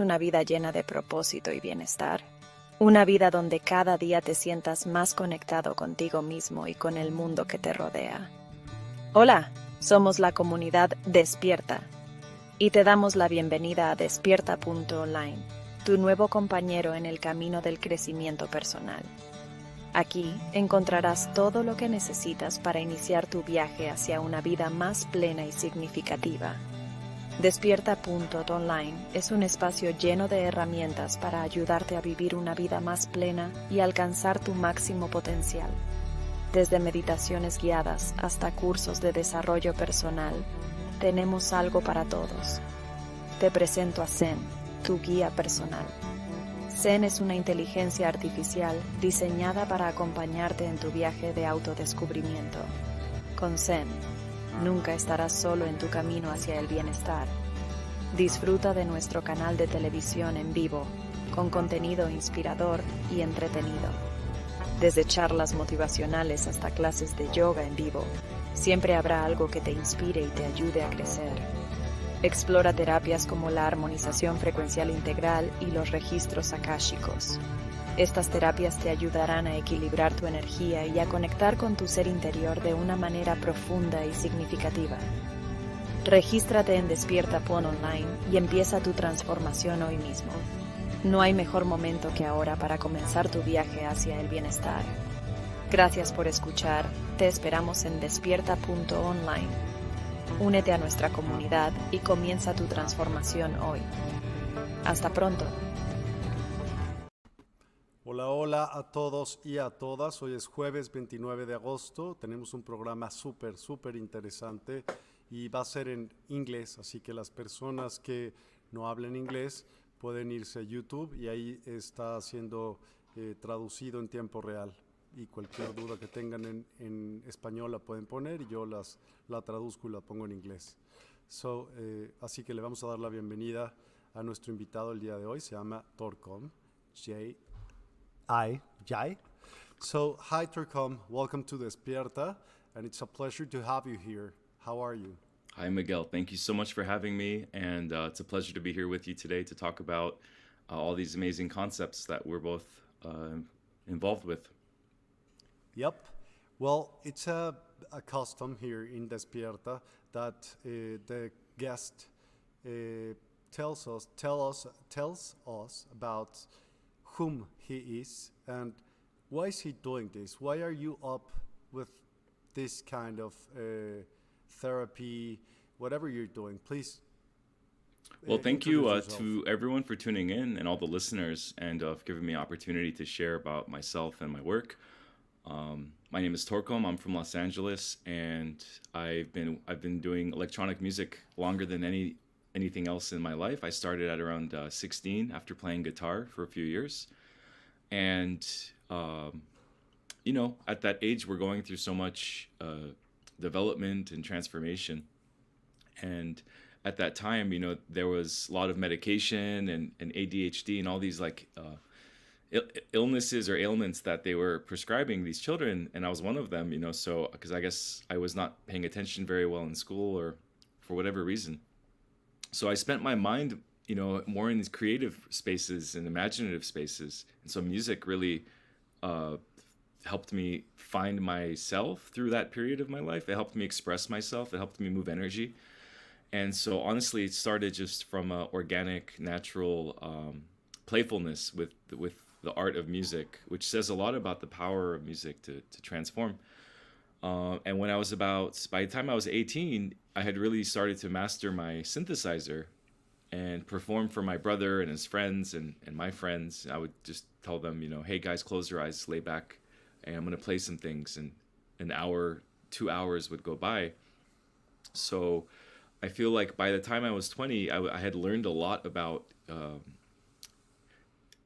Una vida llena de propósito y bienestar. Una vida donde cada día te sientas más conectado contigo mismo y con el mundo que te rodea. Hola, somos la comunidad Despierta y te damos la bienvenida a Despierta.online, tu nuevo compañero en el camino del crecimiento personal. Aquí encontrarás todo lo que necesitas para iniciar tu viaje hacia una vida más plena y significativa. Despierta.online es un espacio lleno de herramientas para ayudarte a vivir una vida más plena y alcanzar tu máximo potencial. Desde meditaciones guiadas hasta cursos de desarrollo personal, tenemos algo para todos. Te presento a Zen, tu guía personal. Zen es una inteligencia artificial diseñada para acompañarte en tu viaje de autodescubrimiento. Con Zen, nunca estarás solo en tu camino hacia el bienestar. Disfruta de nuestro canal de televisión en vivo, con contenido inspirador y entretenido. Desde charlas motivacionales hasta clases de yoga en vivo, siempre habrá algo que te inspire y te ayude a crecer. Explora terapias como la armonización frecuencial integral y los registros akáshicos. Estas terapias te ayudarán a equilibrar tu energía y a conectar con tu ser interior de una manera profunda y significativa. Regístrate en Despierta.online y empieza tu transformación hoy mismo. No hay mejor momento que ahora para comenzar tu viaje hacia el bienestar. Gracias por escuchar, te esperamos en Despierta.online. Únete a nuestra comunidad y comienza tu transformación hoy. Hasta pronto. Hola, hola a todos y a todas. Hoy es jueves 29 de agosto. Tenemos un programa súper interesante y va a ser en inglés, así que las personas que no hablen inglés pueden irse a YouTube y ahí está siendo traducido en tiempo real. Y cualquier duda que tengan en español la pueden poner y yo la traduzco y la pongo en inglés. Así que le vamos a dar la bienvenida a nuestro invitado el día de hoy. Se llama Torkom, Jai. So, hi Torkom, welcome to Despierta, and it's a pleasure to have you here. How are you? Hi, Miguel. Thank you so much for having me, and it's a pleasure to be here with you today to talk about all these amazing concepts that we're both involved with. Yep. Well, it's a custom here in Despierta that the guest tells us about whom he is and why is he doing this? Why are you up with this kind of therapy, whatever you're doing? Please. Well, thank you to everyone for tuning in and all the listeners and for giving me an opportunity to share about myself and my work. My name is Torkom. I'm from Los Angeles, and I've been doing electronic music longer than anything else in my life. I started at around 16 after playing guitar for a few years, and at that age we're going through so much development and transformation, and at that time, there was a lot of medication and ADHD and all these illnesses or ailments that they were prescribing these children, and I was one of them, so because I guess I was not paying attention very well in school or for whatever reason. So I spent my mind, more in these creative spaces and imaginative spaces, and so music really helped me find myself through that period of my life. It helped me express myself. It helped me move energy. And so honestly, it started just from a organic, natural playfulness with the art of music, which says a lot about the power of music to transform. And when by the time I was 18, I had really started to master my synthesizer and perform for my brother and his friends and my friends. I would just tell them, hey guys, close your eyes, lay back, and I'm going to play some things. And an hour, 2 hours would go by. So I feel like by the time I was 20, I had learned a lot about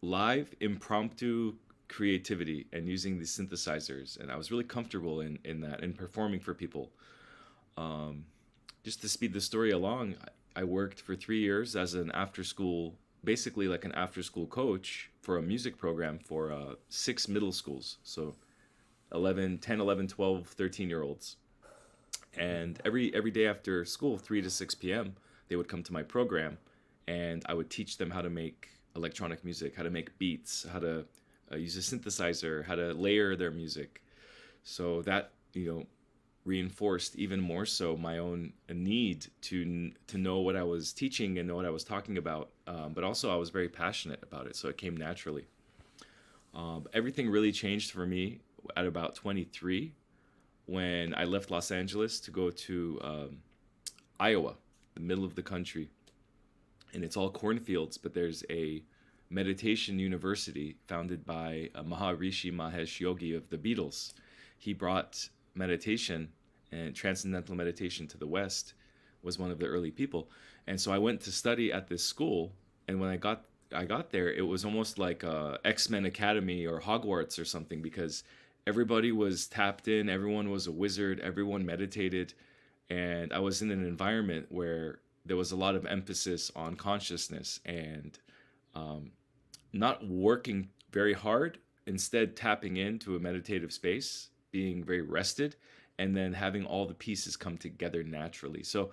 live impromptu creativity and using these synthesizers, and I was really comfortable in that and performing for people. Just to speed the story along, I worked for 3 years as an basically like an after school coach for a music program for 6 middle schools, so 10, 11, 12, 13-year-olds. And every day after school, 3 to 6 p.m., they would come to my program, and I would teach them how to make electronic music, how to make beats, how to use a synthesizer, how to layer their music. So that, reinforced even more so my own need to know what I was teaching and know what I was talking about. But also I was very passionate about it, so it came naturally. Everything really changed for me at about 23 when I left Los Angeles to go to Iowa, the middle of the country. And it's all cornfields, but there's a meditation university founded by Maharishi Mahesh Yogi of the Beatles. He brought meditation and transcendental meditation to the West, was one of the early people. And so I went to study at this school, and when I got there, it was almost like X-Men Academy or Hogwarts or something, because everybody was tapped in, everyone was a wizard, everyone meditated, and I was in an environment where there was a lot of emphasis on consciousness and not working very hard, instead tapping into a meditative space, being very rested, and then having all the pieces come together naturally. So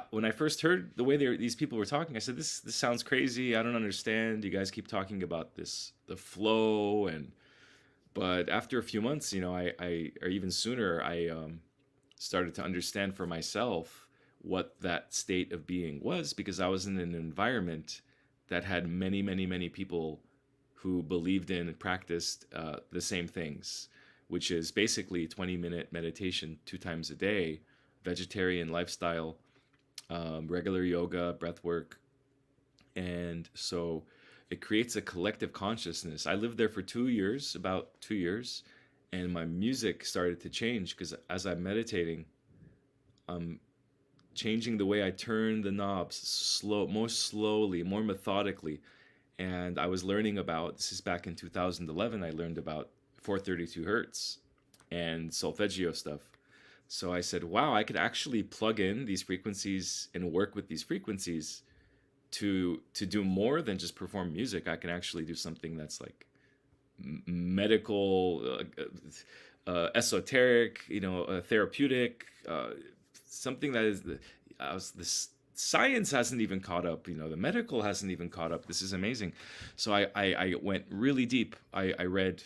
when I first heard the way these people were talking, I said, this sounds crazy. I don't understand. You guys keep talking about the flow. But after a few months, or even sooner, I started to understand for myself what that state of being was, because I was in an environment that had many, many, many people who believed in and practiced the same things, which is basically 20-minute meditation 2 times a day, vegetarian lifestyle, regular yoga, breath work. And so it creates a collective consciousness. I lived there for about 2 years, and my music started to change, because as I'm meditating, I'm changing the way I turn the knobs more slowly, more methodically. And I was learning about, this is back in 2011, I learned about 432 hertz and solfeggio stuff. So I said, wow, I could actually plug in these frequencies and work with these frequencies to do more than just perform music. I can actually do something that's like medical, esoteric, therapeutic, something that is this science hasn't even caught up, the medical hasn't even caught up. This is amazing. So I went really deep. I read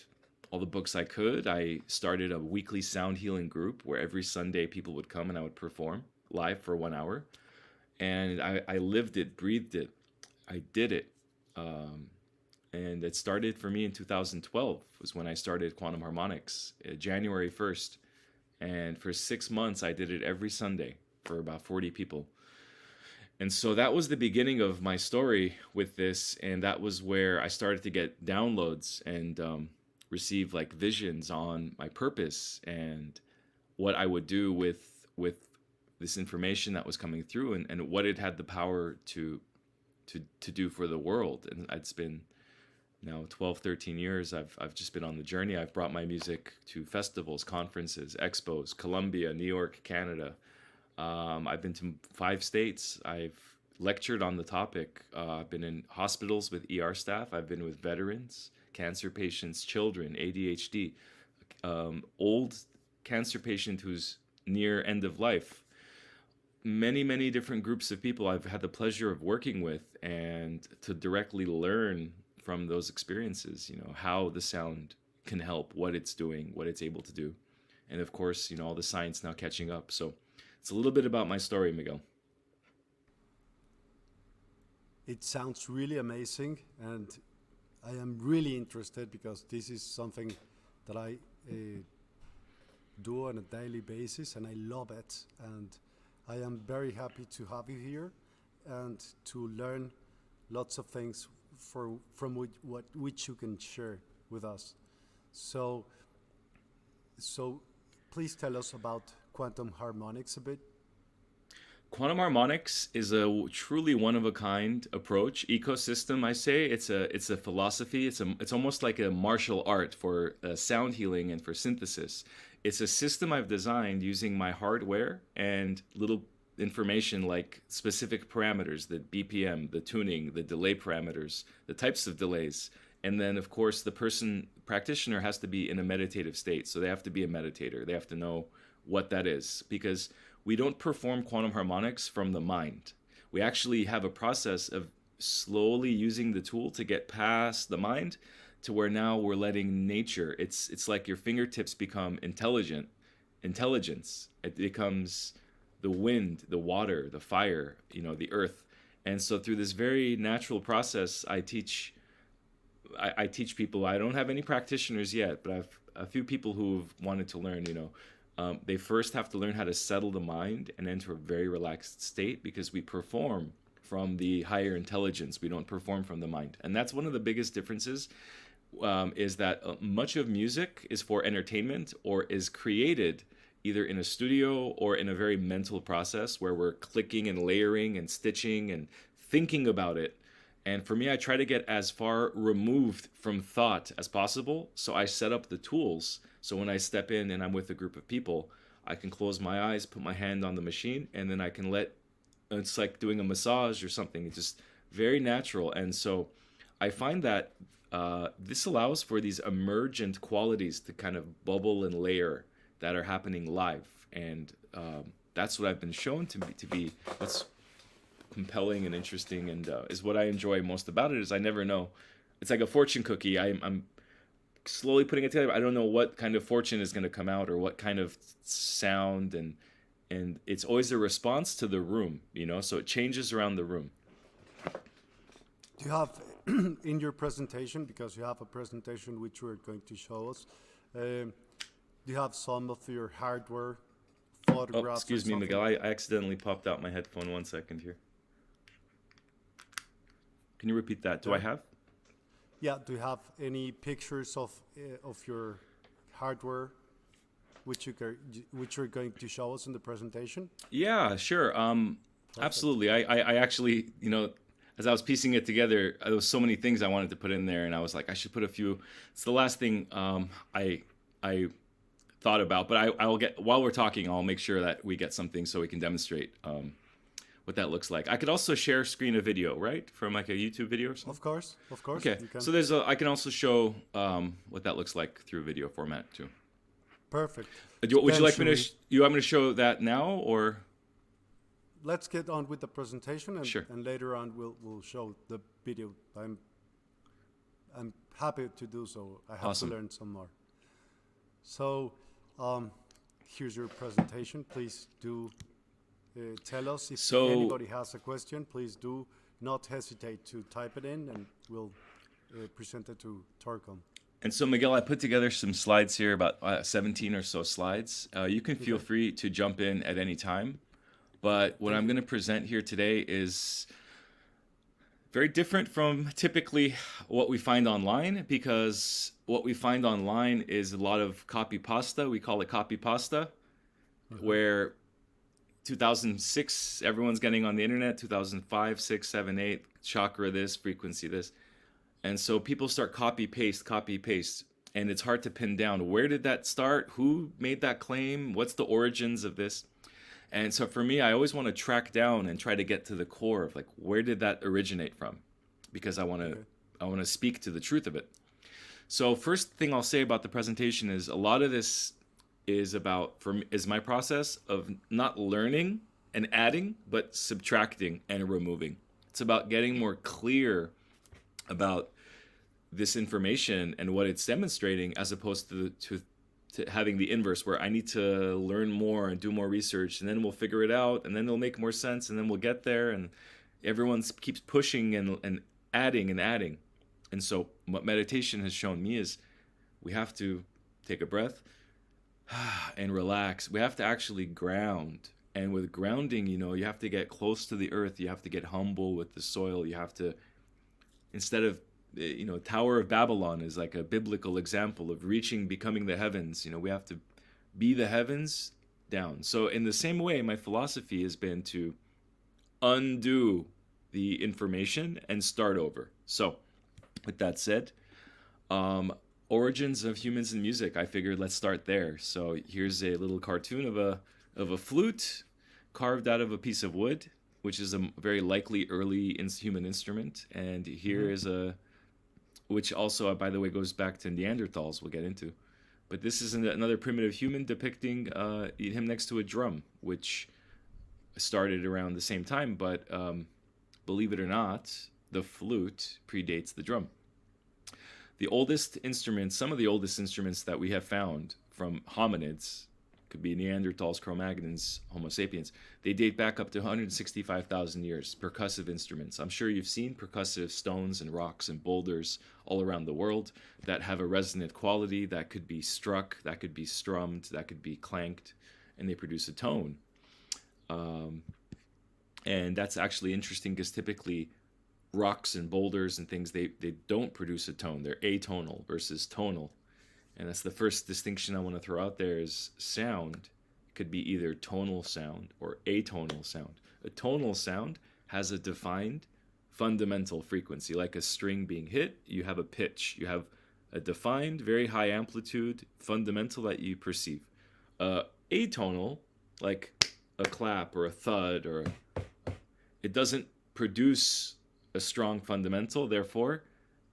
all the books I could. I started a weekly sound healing group where every Sunday people would come and I would perform live for 1 hour. And I lived it, breathed it. I did it. And it started for me in 2012 was when I started Quantum Harmonics, January 1st. And for 6 months, I did it every Sunday for about 40 people. And so that was the beginning of my story with this. And that was where I started to get downloads and receive like visions on my purpose and what I would do with this information that was coming through, and what it had the power to do for the world. And it's been now 12, 13 years. I've just been on the journey. I've brought my music to festivals, conferences, expos, Colombia, New York, Canada. I've been to 5 states. I've lectured on the topic. I've been in hospitals with ER staff. I've been with veterans, cancer patients, children, ADHD, old cancer patient who's near end of life. Many, many different groups of people I've had the pleasure of working with, and to directly learn from those experiences, how the sound can help, what it's doing, what it's able to do. And of course, all the science now catching up. So it's a little bit about my story, Miguel. It sounds really amazing, and I am really interested because this is something that I do on a daily basis, and I love it. And I am very happy to have you here and to learn lots of things from which you can share with us. So please tell us about quantum harmonics a bit. Quantum harmonics is a truly one-of-a-kind approach, ecosystem. I say it's a philosophy. It's almost like a martial art for sound healing and for synthesis. It's a system I've designed using my hardware and little information like specific parameters, the BPM, the tuning, the delay parameters, the types of delays, and then of course the practitioner has to be in a meditative state. So they have to be a meditator. They have to know what that is, because we don't perform quantum harmonics from the mind. We actually have a process of slowly using the tool to get past the mind to where now we're letting nature, it's like your fingertips become intelligence. It becomes the wind, the water, the fire, the earth. And so through this very natural process, I teach people. I don't have any practitioners yet, but I've a few people who've wanted to learn, they first have to learn how to settle the mind and enter a very relaxed state, because we perform from the higher intelligence. We don't perform from the mind. And that's one of the biggest differences, is that much of music is for entertainment or is created either in a studio or in a very mental process where we're clicking and layering and stitching and thinking about it. And for me, I try to get as far removed from thought as possible. So I set up the tools. So when I step in and I'm with a group of people, I can close my eyes, put my hand on the machine, and then I can it's like doing a massage or something. It's just very natural. And so I find that this allows for these emergent qualities to kind of bubble and layer that are happening live. And that's what I've been shown to be that's compelling and interesting, and is what I enjoy most about it. Is I never know. It's like a fortune cookie. I'm slowly putting it together. I don't know what kind of fortune is going to come out or what kind of sound, and it's always a response to the room, so it changes around the room. Do you have in your presentation, because you have a presentation which you are going to show us, do you have some of your hardware, photographs? Oh, excuse me, Miguel. I accidentally popped out my headphone. 1 second here. Can you repeat that? Do I have? Yeah. Do you have any pictures of your hardware, which you're going to show us in the presentation? Yeah, sure. Absolutely. I actually, as I was piecing it together, there was so many things I wanted to put in there, and I was like, I should put a few. It's the last thing I thought about, but I'll get, while we're talking, I'll make sure that we get something so we can demonstrate what that looks like. I could also share screen a video, right? From like a YouTube video or something? Of course. Okay, so I can also show what that looks like through video format too. Perfect. Would you like me to, you want me to show that now, or? Let's get on with the presentation, and, sure. And later on we'll show the video. I'm happy to do so. I have Awesome. to learn some more. So here's your presentation. Please do tell us if anybody has a question. Please do not hesitate to type it in, and we'll present it to Torcom. And so, Miguel, I put together some slides here, about 17 or so slides. You can feel free to jump in at any time. But what I'm going to present here today is very different from typically what we find online, because what we find online is a lot of copy pasta. We call it copy pasta, where 2006, everyone's getting on the internet, 2005, 6, 7, 8, chakra this, frequency this. And so people start copy paste, and it's hard to pin down. Where did that start? Who made that claim? What's the origins of this? And so for me, I always want to track down and try to get to the core of like, where did that originate from? Because I want to speak to the truth of it. So first thing I'll say about the presentation is a lot of this is my process of not learning and adding, but subtracting and removing. It's about getting more clear about this information and what it's demonstrating, as opposed to having the inverse, where I need to learn more and do more research, and then we'll figure it out, and then it'll make more sense, and then we'll get there, and everyone keeps pushing and adding and adding. And so what meditation has shown me is we have to take a breath and relax. We have to actually ground. And with grounding, you have to get close to the earth. You have to get humble with the soil. You have to, instead of, Tower of Babylon is like a biblical example of becoming the heavens. We have to be the heavens down. So in the same way, my philosophy has been to undo the information and start over. So with that said, origins of humans and music, I figured let's start there. So here's a little cartoon of a flute carved out of a piece of wood, which is a very likely early human instrument. And here is which also, by the way, goes back to Neanderthals, we'll get into. But this is another primitive human depicting him next to a drum, which started around the same time. But believe it or not, the flute predates the drum. The oldest instruments, some of the oldest instruments that we have found from hominids, could be Neanderthals, Cro-Magnons, Homo sapiens, they date back up to 165,000 years, percussive instruments. I'm sure you've seen percussive stones and rocks and boulders all around the world that have a resonant quality that could be struck, that could be strummed, that could be clanked, and they produce a tone. And that's actually interesting because typically rocks and boulders and things, they don't produce a tone. They're atonal versus tonal. And that's the first distinction I want to throw out there is sound could be either tonal sound or atonal sound. A tonal sound has a defined fundamental frequency. Like a string being hit, you have a pitch. You have a defined, very high amplitude, fundamental that you perceive. Atonal, like a clap or a thud, it doesn't produce a strong fundamental, therefore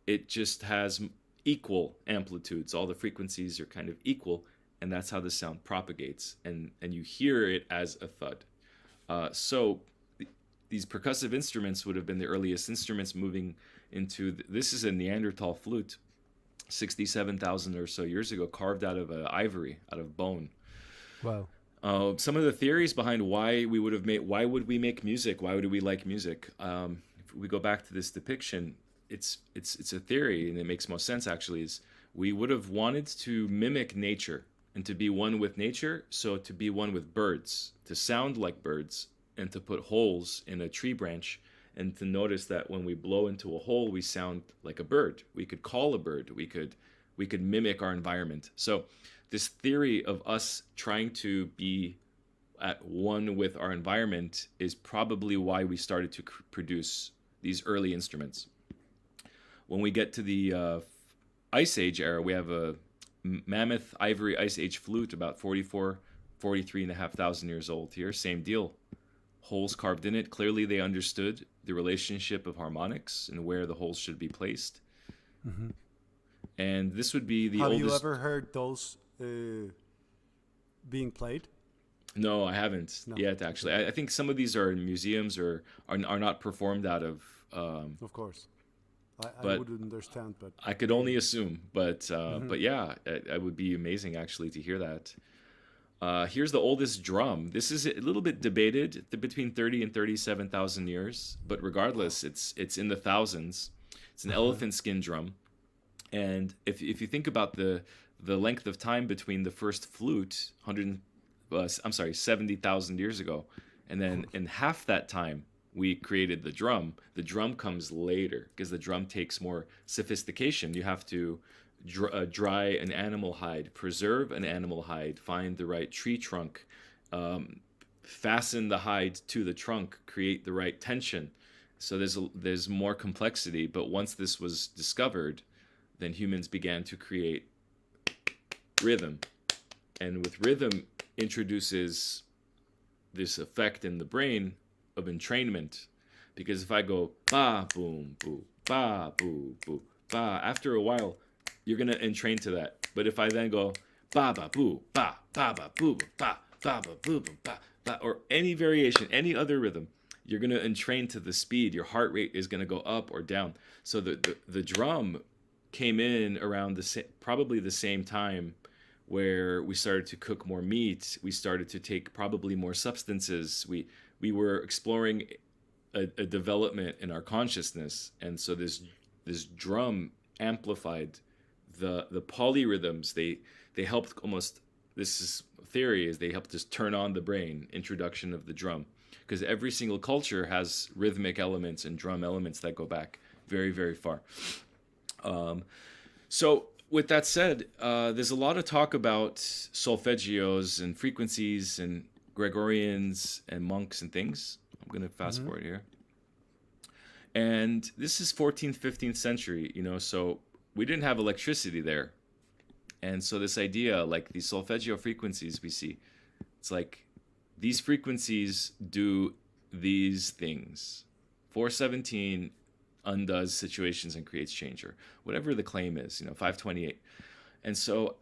it just has equal amplitudes. All the frequencies are kind of equal, and that's how the sound propagates, and you hear it as a thud. So these percussive instruments would have been the earliest instruments moving into, this is a Neanderthal flute, 67,000 or so years ago, carved out of ivory, out of bone. Wow. Some of the theories behind why we would have made, why would we make music? Why would we like music? If we go back to this depiction, it's a theory, and it makes most sense actually, is we would have wanted to mimic nature and to be one with nature, so to be one with birds, to sound like birds, and to put holes in a tree branch, and to notice that when we blow into a hole, we sound like a bird. We could call a bird. We could mimic our environment. So this theory of us trying to be at one with our environment is probably why we started to produce these early instruments. When we get to the Ice Age era, we have a mammoth ivory Ice Age flute, about 43,500 years old here. Same deal. Holes carved in it. Clearly they understood the relationship of harmonics and where the holes should be placed. Mm-hmm. And this would be the oldest... Have you ever heard those being played? No, I haven't yet, actually. I think some of these are in museums or are not performed out of... of course. I wouldn't understand, but... I could only assume. But yeah, it would be amazing, actually, to hear that. Here's the oldest drum. This is a little bit debated, between 30 and 37,000 years. But regardless, it's in the thousands. It's an elephant skin drum. And if you think about the length of time between the first flute, 70,000 years ago, and then in half that time we created the drum. The drum comes later because the drum takes more sophistication. You have to dry an animal hide, preserve an animal hide, find the right tree trunk, fasten the hide to the trunk, create the right tension. So there's more complexity. But once this was discovered, then humans began to create rhythm, and with rhythm introduces this effect in the brain of entrainment, because if I go ba boom boo, ba boo boo, ba, after a while you're gonna entrain to that. But if I then go ba ba boo ba boo ba ba boo ba ba, or any variation, any other rhythm, you're gonna entrain to the speed. Your heart rate is gonna go up or down. So the drum came in around probably the same time where we started to cook more meat. We started to take probably more substances. We were exploring a development in our consciousness, and so this drum amplified the polyrhythms. They helped almost, this is theory, is they helped us turn on the brain. Introduction of the drum, because every single culture has rhythmic elements and drum elements that go back very, very far. So with that said, there's a lot of talk about solfeggios and frequencies and Gregorians and monks and things. I'm going to fast forward here. And this is 14th, 15th century, so we didn't have electricity there. And so this idea, like these solfeggio frequencies we see, it's like these frequencies do these things. 417 undoes situations and creates change, or whatever the claim is, 528. And so,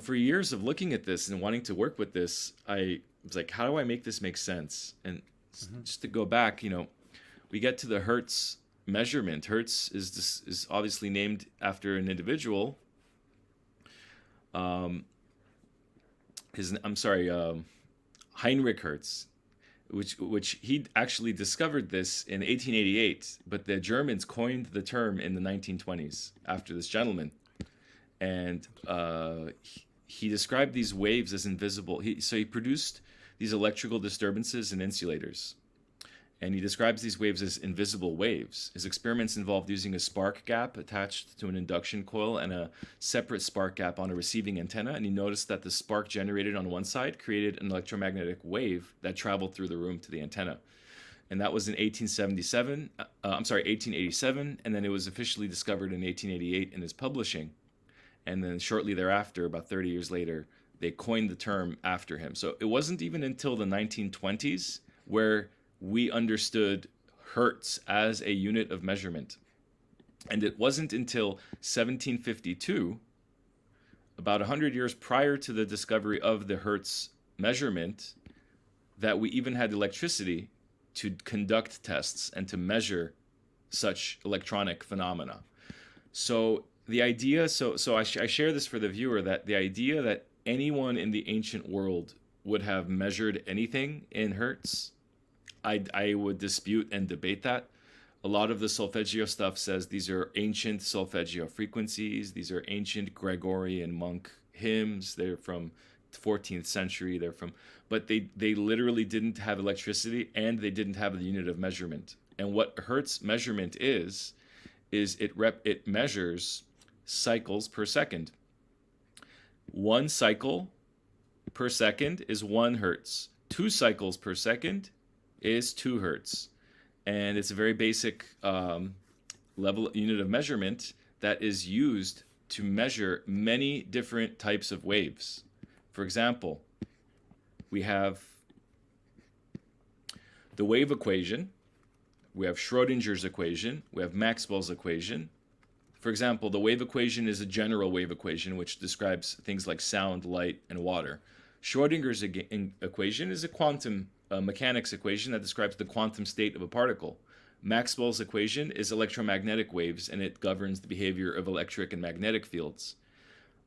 for years of looking at this and wanting to work with this, I was like, how do I make this make sense? And just to go back, we get to the Hertz measurement. Hertz is obviously named after an individual. Heinrich Hertz, which he actually discovered this in 1888, but the Germans coined the term in the 1920s after this gentleman. And he described these waves as invisible. So he produced these electrical disturbances in insulators. And he describes these waves as invisible waves. His experiments involved using a spark gap attached to an induction coil and a separate spark gap on a receiving antenna. And he noticed that the spark generated on one side created an electromagnetic wave that traveled through the room to the antenna. And that was in 1887. And then it was officially discovered in 1888 in his publishing. And then shortly thereafter, about 30 years later, they coined the term after him. So it wasn't even until the 1920s where we understood hertz as a unit of measurement. And it wasn't until 1752, about 100 years prior to the discovery of the hertz measurement, that we even had electricity to conduct tests and to measure such electronic phenomena. So the idea, I share this for the viewer, that the idea that anyone in the ancient world would have measured anything in hertz, I would dispute and debate that. A lot of the solfeggio stuff says these are ancient solfeggio frequencies. These are ancient Gregorian monk hymns. They're from the 14th century. But they literally didn't have electricity, and they didn't have the unit of measurement. And what hertz measurement is it measures cycles per second. 1 cycle per second is 1 hertz. 2 cycles per second is 2 hertz. And it's a very basic unit of measurement that is used to measure many different types of waves. For example, we have the wave equation, we have Schrodinger's equation, we have Maxwell's equation. For example, the wave equation is a general wave equation which describes things like sound, light, and water. Schrodinger's equation is a quantum mechanics equation that describes the quantum state of a particle. Maxwell's equation is electromagnetic waves, and it governs the behavior of electric and magnetic fields.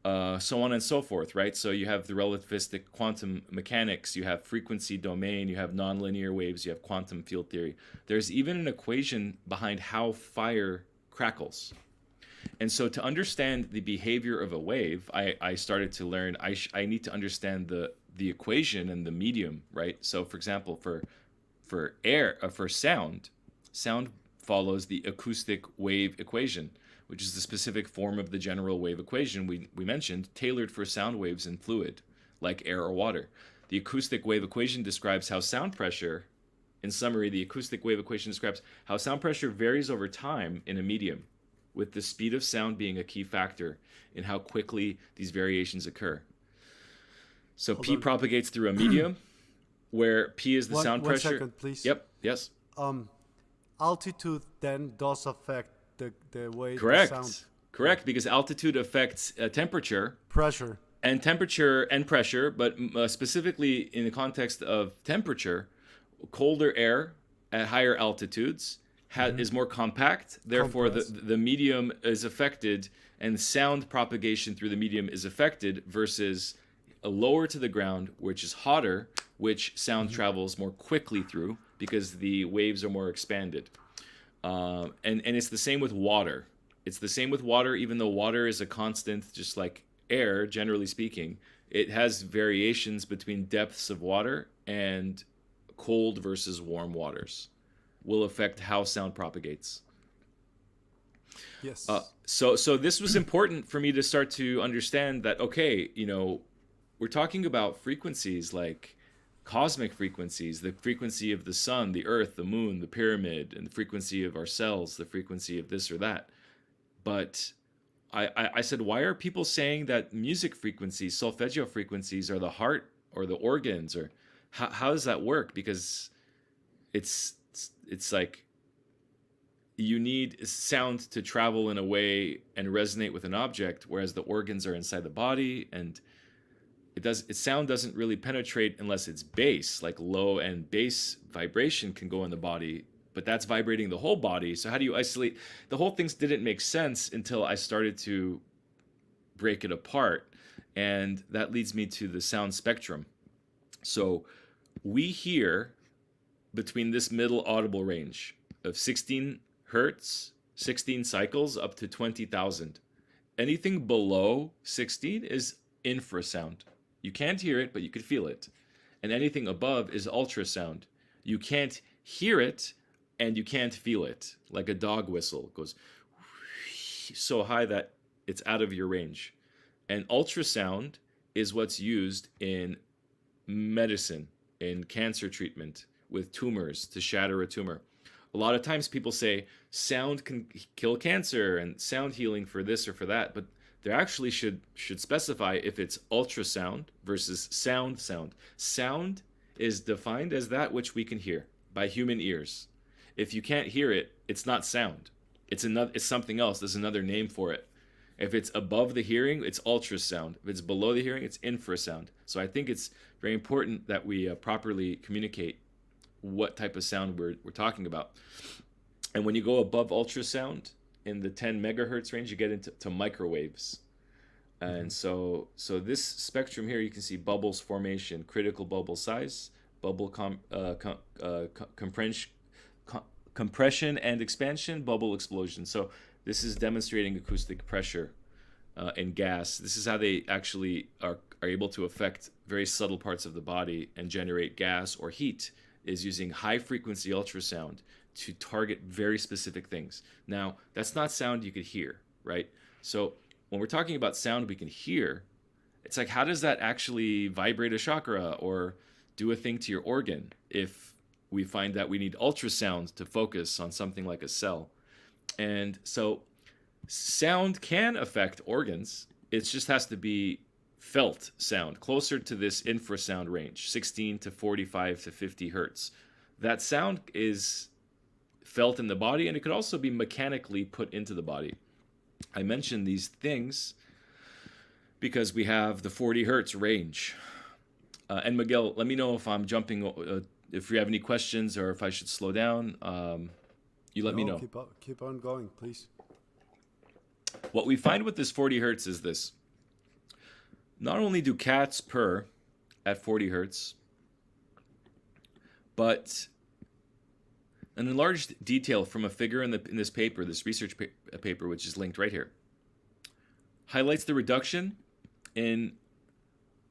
So on and so forth, right? So you have the relativistic quantum mechanics, you have frequency domain, you have nonlinear waves, you have quantum field theory. There's even an equation behind how fire crackles. And so to understand the behavior of a wave, I started to learn I need to understand the equation and the medium, right? So for example, for sound follows the acoustic wave equation, which is the specific form of the general wave equation we mentioned, tailored for sound waves in fluid, like air or water. The acoustic wave equation describes how sound pressure, in summary, the acoustic wave equation describes how sound pressure varies over time in a medium, with the speed of sound being a key factor in how quickly these variations occur. So P propagates through a medium where P is the sound pressure. 1 second, please. Yep, yes. Altitude then does affect the way Correct. the sound... Correct, because altitude affects temperature. Pressure. And temperature and pressure, but specifically in the context of temperature, colder air at higher altitudes is more compact. Therefore, the medium is affected, and sound propagation through the medium is affected versus lower to the ground, which is hotter, which sound travels more quickly through because the waves are more expanded. And it's the same with water. It's the same with water, even though water is a constant, just like air, generally speaking. It has variations between depths of water, and cold versus warm waters will affect how sound propagates. Yes. So this was important for me to start to understand that, okay, we're talking about frequencies like cosmic frequencies, the frequency of the sun, the earth, the moon, the pyramid, and the frequency of our cells, the frequency of this or that. But I said, why are people saying that music frequencies, solfeggio frequencies, are the heart or the organs, or how does that work? Because it's like you need sound to travel in a way and resonate with an object, whereas the organs are inside the body, and sound doesn't really penetrate unless it's bass, like low and bass vibration can go in the body but that's vibrating the whole body. So how do you isolate? The whole thing didn't make sense until I started to break it apart. And that leads me to the sound spectrum. So we hear between this middle audible range of 16 hertz, 16 cycles up to 20,000. Anything below 16 is infrasound. You can't hear it, but you could feel it. And anything above is ultrasound. You can't hear it and you can't feel it. Like a dog whistle. It goes so high that it's out of your range. And ultrasound is what's used in medicine, in cancer treatment, with tumors, to shatter a tumor. A lot of times people say sound can kill cancer and sound healing for this or for that, but they actually should specify if it's ultrasound versus sound. Sound is defined as that which we can hear by human ears. If you can't hear it, it's not sound. It's something else. There's another name for it. If it's above the hearing, it's ultrasound. If it's below the hearing, it's infrasound. So I think it's very important that we properly communicate what type of sound we're talking about. And when you go above ultrasound in the 10 megahertz range, you get into microwaves. And so this spectrum here, you can see bubbles formation, critical bubble size, bubble compression and expansion, bubble explosion. So this is demonstrating acoustic pressure and gas. This is how they actually are able to affect very subtle parts of the body and generate gas or heat, is using high frequency ultrasound to target very specific things. Now, that's not sound you could hear, right? So when we're talking about sound we can hear, it's like, how does that actually vibrate a chakra or do a thing to your organ if we find that we need ultrasound to focus on something like a cell? And so sound can affect organs. It just has to be felt sound, closer to this infrasound range, 16 to 45 to 50 hertz. That sound is felt in the body, and it could also be mechanically put into the body. I mention these things because we have the 40 hertz range. And Miguel, let me know if I'm jumping, if you have any questions or if I should slow down. You let me know. Keep on going, please. What we find with this 40 hertz is this. Not only do cats purr at 40 hertz, but an enlarged detail from a figure in this paper, this research paper, which is linked right here, highlights the reduction in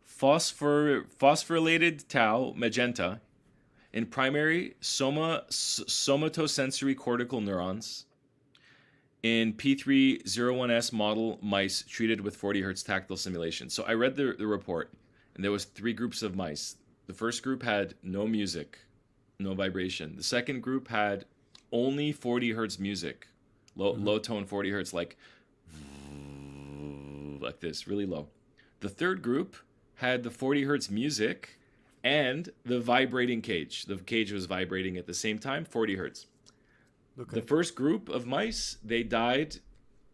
phosphorylated tau magenta in primary somatosensory cortical neurons in P301S model mice treated with 40 hertz tactile simulation. So I read the report, and there was 3 groups of mice. The first group had no music, no vibration. The second group had only 40 hertz music, low tone 40 hertz, like this, really low. The third group had the 40 hertz music and the vibrating cage. The cage was vibrating at the same time, 40 hertz. Okay. The first group of mice, they died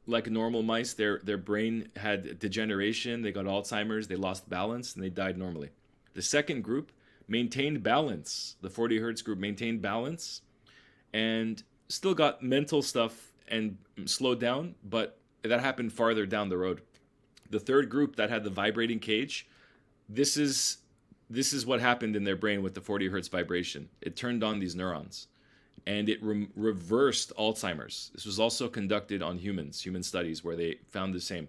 like normal mice. Their brain had degeneration. They got Alzheimer's. They lost balance, and they died normally. The second group maintained balance. The 40 hertz group maintained balance and still got mental stuff and slowed down, but that happened farther down the road. The third group that had the vibrating cage, this is what happened in their brain with the 40 hertz vibration. It turned on these neurons, and it reversed Alzheimer's. This was also conducted on human studies where they found the same.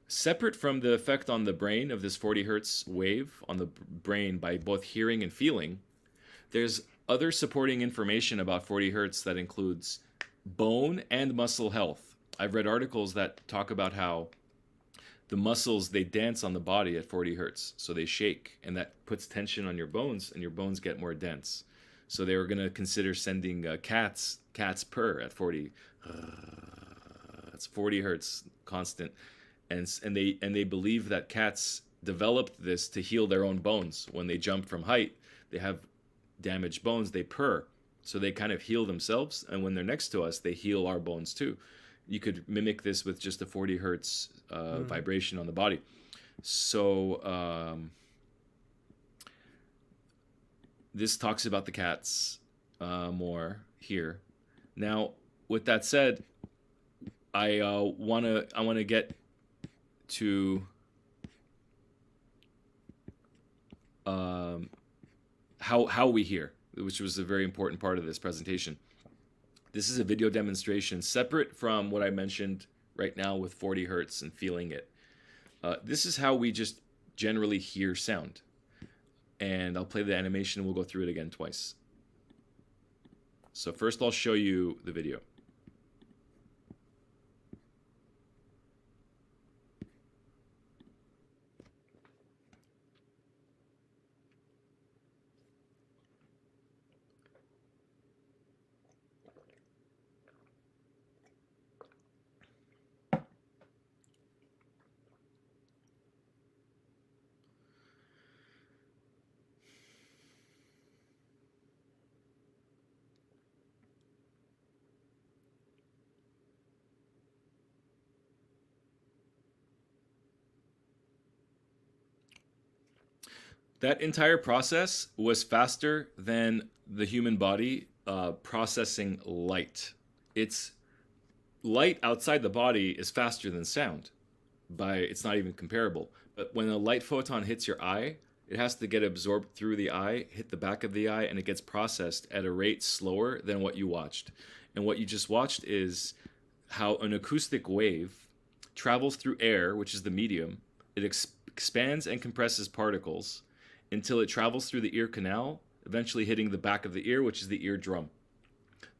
Separate from the effect on the brain of this 40 hertz wave on the brain by both hearing and feeling, there's other supporting information about 40 hertz that includes bone and muscle health. I've read articles that talk about how the muscles, they dance on the body at 40 hertz, so they shake, and that puts tension on your bones, and your bones get more dense. So they were going to consider sending cats purr at 40. It's 40 hertz constant, and they believe that cats developed this to heal their own bones. When they jump from height, they have damaged bones. They purr, so they kind of heal themselves, and when they're next to us, they heal our bones too. You could mimic this with just a 40 hertz vibration on the body. So this talks about the cats more. here. Now, with that said, I want to get to how we hear, which was a very important part of this presentation. This is a video demonstration separate from what I mentioned right now with 40 hertz and feeling it. This is how we just generally hear sound. And I'll play the animation and we'll go through it again twice. So first I'll show you the video. That entire process was faster than the human body processing light. It's light outside the body is faster than sound. It's not even comparable. But when a light photon hits your eye, it has to get absorbed through the eye, hit the back of the eye, and it gets processed at a rate slower than what you watched. And what you just watched is how an acoustic wave travels through air, which is the medium. It expands and compresses particles until it travels through the ear canal, eventually hitting the back of the ear, which is the eardrum.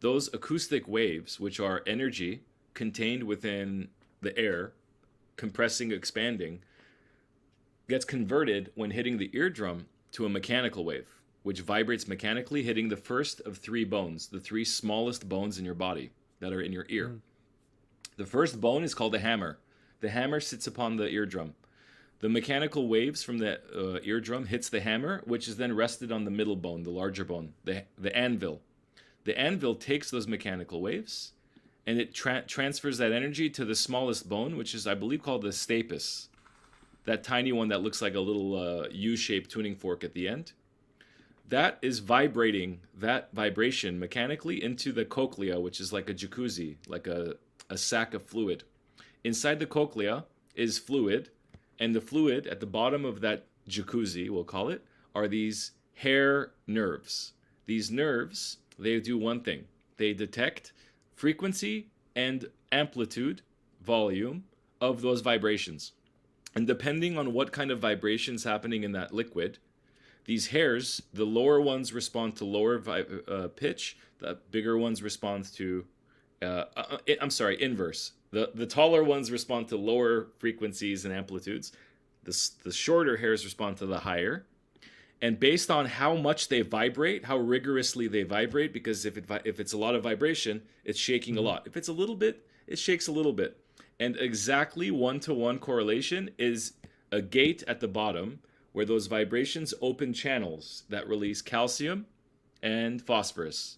Those acoustic waves, which are energy contained within the air, compressing, expanding, gets converted when hitting the eardrum to a mechanical wave, which vibrates mechanically, hitting the first of three bones, the three smallest bones in your body that are in your ear. The first bone is called a hammer. The hammer sits upon the eardrum. The mechanical waves from the eardrum hits the hammer, which is then rested on the middle bone, the larger bone, the anvil. The anvil takes those mechanical waves, and it transfers that energy to the smallest bone, which is, I believe, called the stapes. That tiny one that looks like a little U-shaped tuning fork at the end. That is vibrating that vibration mechanically into the cochlea, which is like a jacuzzi, like a sack of fluid. Inside the cochlea is fluid, and the fluid at the bottom of that jacuzzi, we'll call it, are these hair nerves. These nerves, they do one thing. They detect frequency and amplitude, volume, of those vibrations. And depending on what kind of vibration's happening in that liquid, these hairs, the lower ones respond to lower pitch, the bigger ones respond to, inverse. The taller ones respond to lower frequencies and amplitudes. The shorter hairs respond to the higher. And based on how much they vibrate, how rigorously they vibrate, because if it's a lot of vibration, it's shaking a lot. If it's a little bit, it shakes a little bit. And exactly 1-to-1 correlation is a gate at the bottom where those vibrations open channels that release calcium and phosphorus.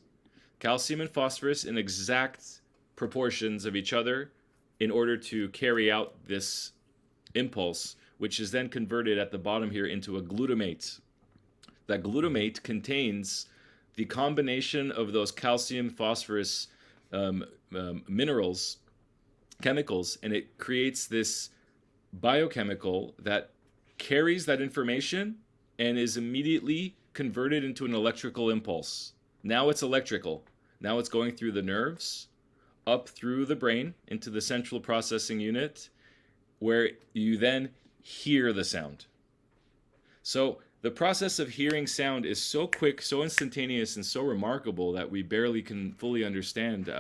Calcium and phosphorus in exact proportions of each other in order to carry out this impulse, which is then converted at the bottom here into a glutamate. That glutamate contains the combination of those calcium, phosphorus minerals, chemicals, and it creates this biochemical that carries that information and is immediately converted into an electrical impulse. Now it's electrical. Now it's going through the nerves, up through the brain, into the central processing unit, where you then hear the sound. So the process of hearing sound is so quick, so instantaneous, and so remarkable that we barely can fully understand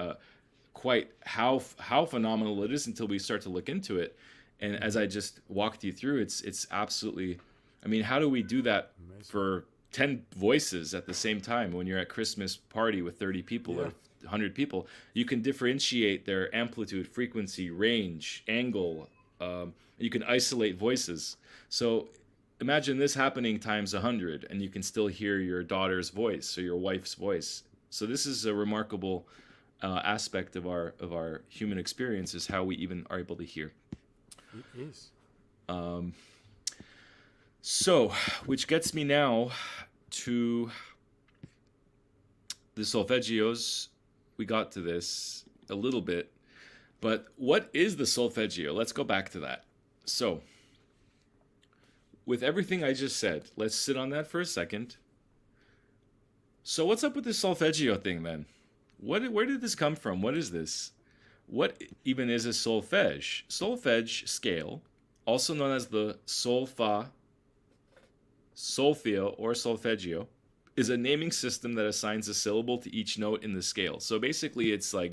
quite how phenomenal it is until we start to look into it. And as I just walked you through, it's absolutely, I mean, how do we do that for 10 voices at the same time when you're at Christmas party with 30 people or 100 people? You can differentiate their amplitude, frequency, range, angle. You can isolate voices. So imagine this happening times 100, and you can still hear your daughter's voice or your wife's voice. So this is a remarkable aspect of our human experience, is how we even are able to hear. It is. So, which gets me now to the solfeggios we got to this a little bit. But what is the solfeggio? Let's go back to that. So, with everything I just said, let's sit on that for a second. So what's up with this solfeggio thing then? Where did this come from? What is this? What even is a solfege? Solfege scale, also known as the solfa, solfeo, or solfeggio, is a naming system that assigns a syllable to each note in the scale. So basically it's like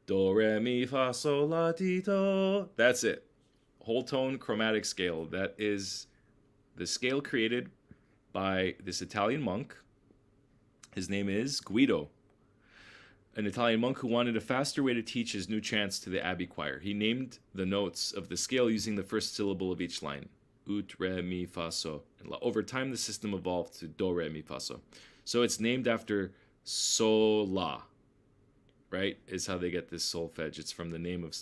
do, re, mi, fa, sol, la, ti, do. That's it. Whole tone chromatic scale. That is the scale created by this Italian monk. His name is Guido, an Italian monk who wanted a faster way to teach his new chants to the abbey choir. He named the notes of the scale using the first syllable of each line. Ut, re, mi, fa, so. And over time, the system evolved to do, re, mi, fa, so. So it's named after sol, la, right? Is how they get this solfege. It's from the name of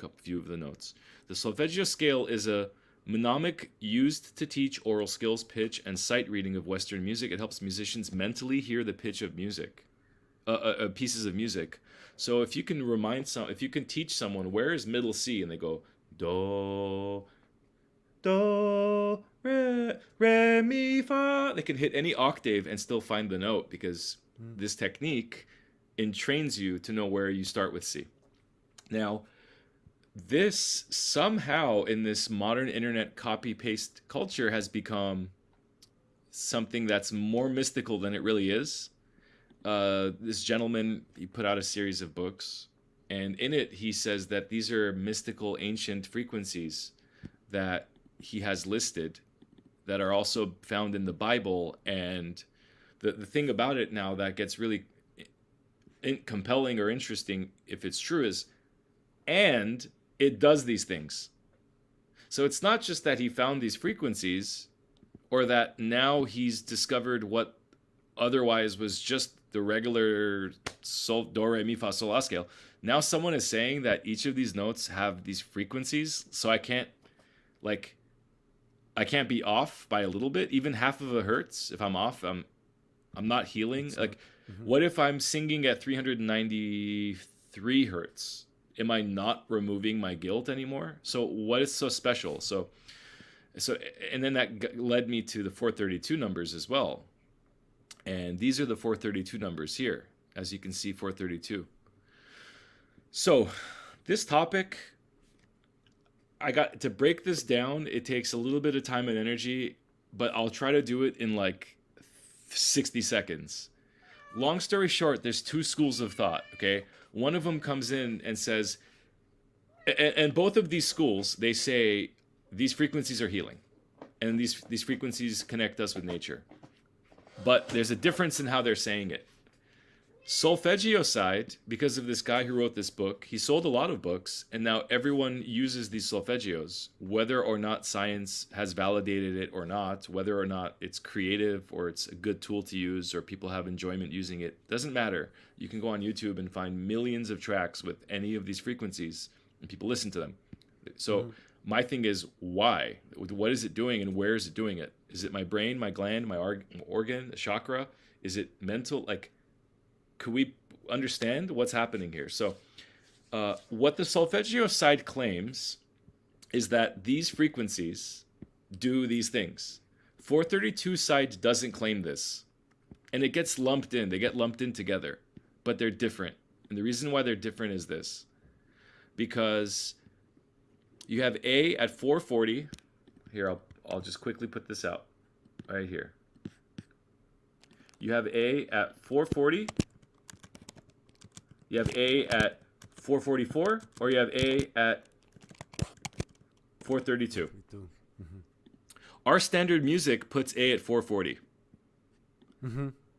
a few of the notes. The solfeggio scale is a mnemonic used to teach oral skills, pitch, and sight reading of Western music. It helps musicians mentally hear the pitch of music, pieces of music. So if you can if you can teach someone where is middle C, and they go do, do, re, mi, fa, they can hit any octave and still find the note, because this technique entrains you to know where you start with C. Now, this somehow in this modern internet copy-paste culture has become something that's more mystical than it really is. This gentleman, he put out a series of books, and in it he says that these are mystical ancient frequencies that he has listed that are also found in the Bible. And the thing about it now that gets really compelling or interesting, if it's true, is and it does these things. So it's not just that he found these frequencies, or that now he's discovered what otherwise was just the regular sol, do, re, mi, fa, sol, la scale. Now someone is saying that each of these notes have these frequencies, so I can't be off by a little bit, even half of a hertz. If I'm off, I'm not healing. What if I'm singing at 393 hertz? Am I not removing my guilt anymore? So what is so special? So and then that led me to the 432 numbers as well. And these are the 432 numbers here, as you can see, 432. So this topic, I got to break this down. It takes a little bit of time and energy, but I'll try to do it in like 60 seconds. Long story short, there's two schools of thought, okay? One of them comes in and says, and both of these schools, they say these frequencies are healing, and these frequencies connect us with nature. But there's a difference in how they're saying it. Solfeggio side, because of this guy who wrote this book, he sold a lot of books, and now everyone uses these solfeggios, whether or not science has validated it or not, whether or not it's creative or it's a good tool to use or people have enjoyment using it, doesn't matter. You can go on YouTube and find millions of tracks with any of these frequencies, and people listen to them. So my thing is, why? What is it doing, and where is it doing it? Is it my brain, my gland, my organ, the chakra? Is it mental? Could we understand what's happening here? So what the solfeggio side claims is that these frequencies do these things. 432 side doesn't claim this. And it gets lumped in. They get lumped in together. But they're different. And the reason why they're different is this. Because you have A at 440. Here, I'll just quickly put this out. Right here. You have A at 440. You have A at 444, or you have A at 432. Our standard music puts A at 440.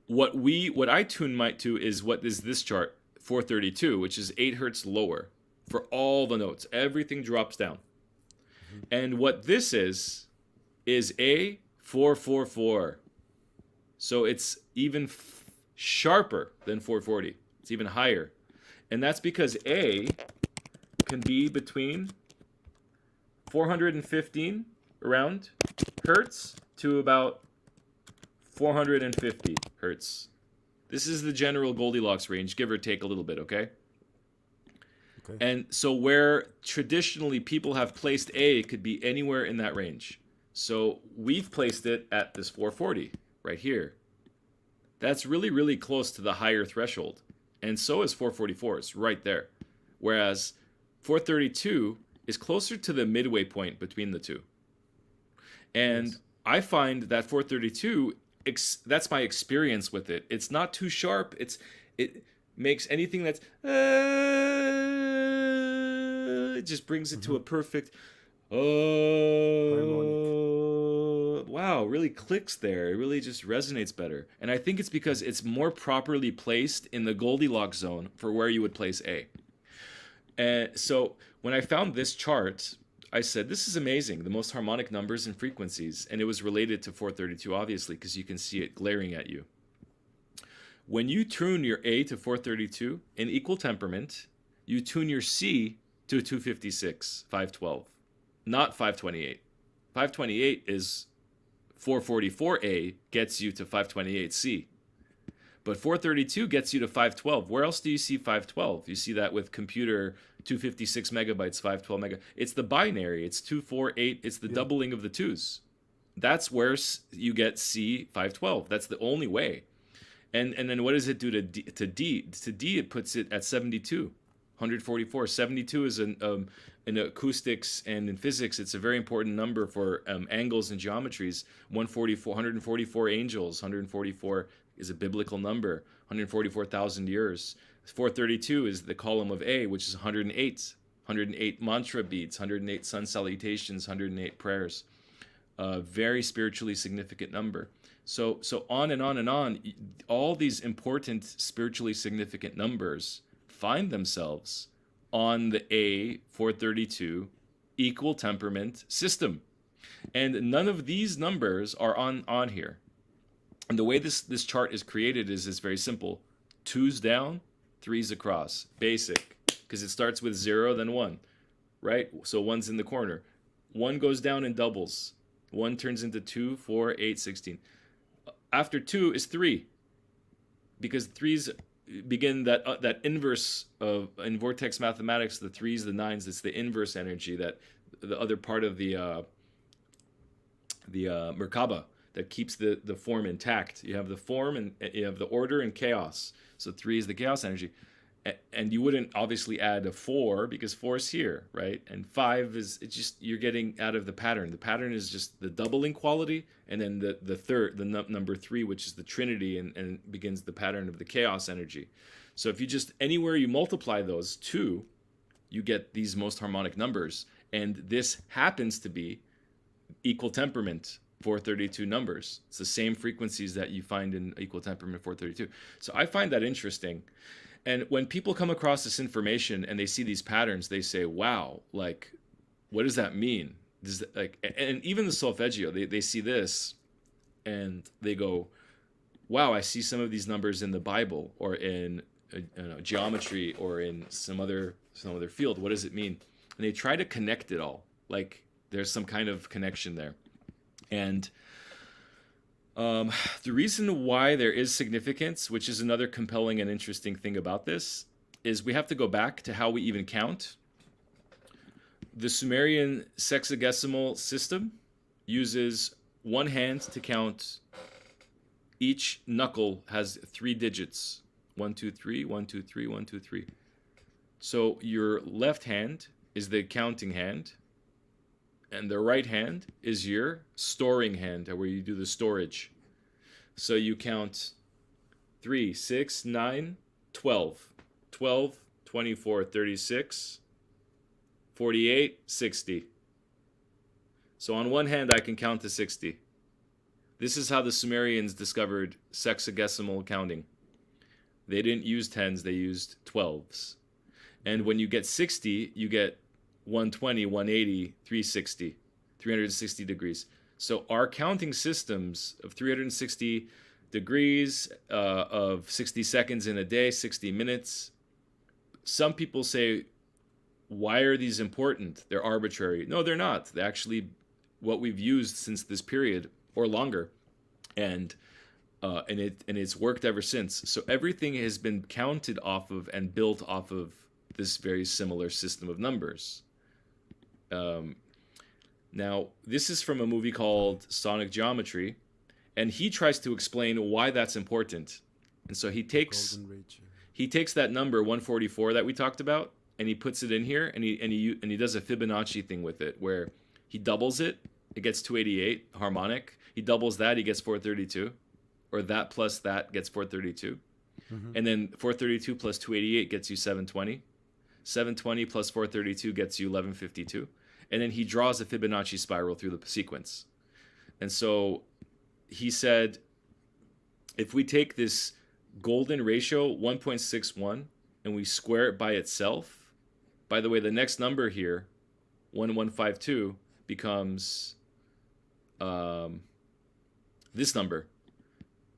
What I tune might to is what is this chart, 432, which is 8 hertz lower for all the notes. Everything drops down. And what this is A 444. So it's even sharper than 440. It's even higher. And that's because A can be between 415 around hertz to about 450 hertz. This is the general Goldilocks range, give or take a little bit, okay? And so where traditionally people have placed A, it could be anywhere in that range. So we've placed it at this 440 right here. That's really, really close to the higher threshold. And so is 444. It's right there. Whereas 432 is closer to the midway point between the two. And I find that 432, that's my experience with it. It's not too sharp. It makes anything that's... it just brings it to a perfect... wow, really clicks there. It really just resonates better. And I think it's because it's more properly placed in the Goldilocks zone for where you would place A. And so when I found this chart, I said, this is amazing, the most harmonic numbers and frequencies. And it was related to 432, obviously, because you can see it glaring at you. When you tune your A to 432 in equal temperament, you tune your C to 256, 512, not 528. 528 is 444A gets you to 528C. But 432 gets you to 512. Where else do you see 512? You see that with computer 256 megabytes, 512 mega. It's the binary. It's 248. It's the doubling of the twos. That's where you get C 512. That's the only way. And then what does it do to D? To D, it puts it at 72, 144. 72 is in acoustics and in physics, it's a very important number for angles and geometries. 144 angels, 144 is a biblical number, 144,000 years. 432 is the column of A, which is 108 mantra beats, 108 sun salutations, 108 prayers. Very spiritually significant number. So on and on and on, all these important spiritually significant numbers find themselves on the A 432 equal temperament system. And none of these numbers are on here. And the way this chart is created is very simple. 2's down, 3's across. Basic. Because it starts with 0, then 1. Right? So 1's in the corner. 1 goes down in doubles. 1 turns into 2, 4, 8, 16. After 2 is 3. Because 3's begin that inverse of, in vortex mathematics, the 3's, the 9's, it's the inverse energy, that the other part of the Merkaba that keeps the form intact. You have the form and you have the order and chaos. So 3 is the chaos energy. And you wouldn't obviously add a 4 because 4 is here, right? And 5 is, it's just, you're getting out of the pattern. The pattern is just the doubling quality, and then the third, number 3, which is the trinity, and begins the pattern of the chaos energy. So if you just, anywhere you multiply those two, you get these most harmonic numbers. And this happens to be equal temperament 432 numbers. It's the same frequencies that you find in equal temperament 432. So I find that interesting. And when people come across this information and they see these patterns, they say, wow, like, what does that mean? And even the solfeggio, they see this and they go, wow, I see some of these numbers in the Bible or in geometry or in some other field. What does it mean? And they try to connect it all. Like there's some kind of connection there. And the reason why there is significance, which is another compelling and interesting thing about this, is we have to go back to how we even count. The Sumerian sexagesimal system uses one hand to count. Each knuckle has 3 digits. 1, 2, 3, 1, 2, 3, 1, 2, 3. So your left hand is the counting hand, and the right hand is your storing hand, where you do the storage. So you count 3, 6, 9, 12. 12, 24, 36, 48, 60. So on one hand, I can count to 60. This is how the Sumerians discovered sexagesimal counting. They didn't use 10s, they used 12s. And when you get 60, you get 120, 180, 360, 360 degrees. So our counting systems of 360 degrees, of 60 seconds in a day, 60 minutes. Some people say, why are these important? They're arbitrary. No, they're not. They're actually what we've used since this period or longer. And and it's worked ever since. So everything has been counted off of and built off of this very similar system of numbers. Now, this is from a movie called Sonic Geometry, and he tries to explain why that's important. And so he takes that number 144 that we talked about, and he puts it in here, and he does a Fibonacci thing with it, where he doubles it, it gets 288 harmonic. He doubles that, he gets 432, or that plus that gets 432, and then 432 plus 288 gets you 720. 720 plus 432 gets you 1152, and then he draws a Fibonacci spiral through the sequence. And so he said, if we take this golden ratio 1.61 and we square it by itself, by the way, the next number here, 1152, becomes this number,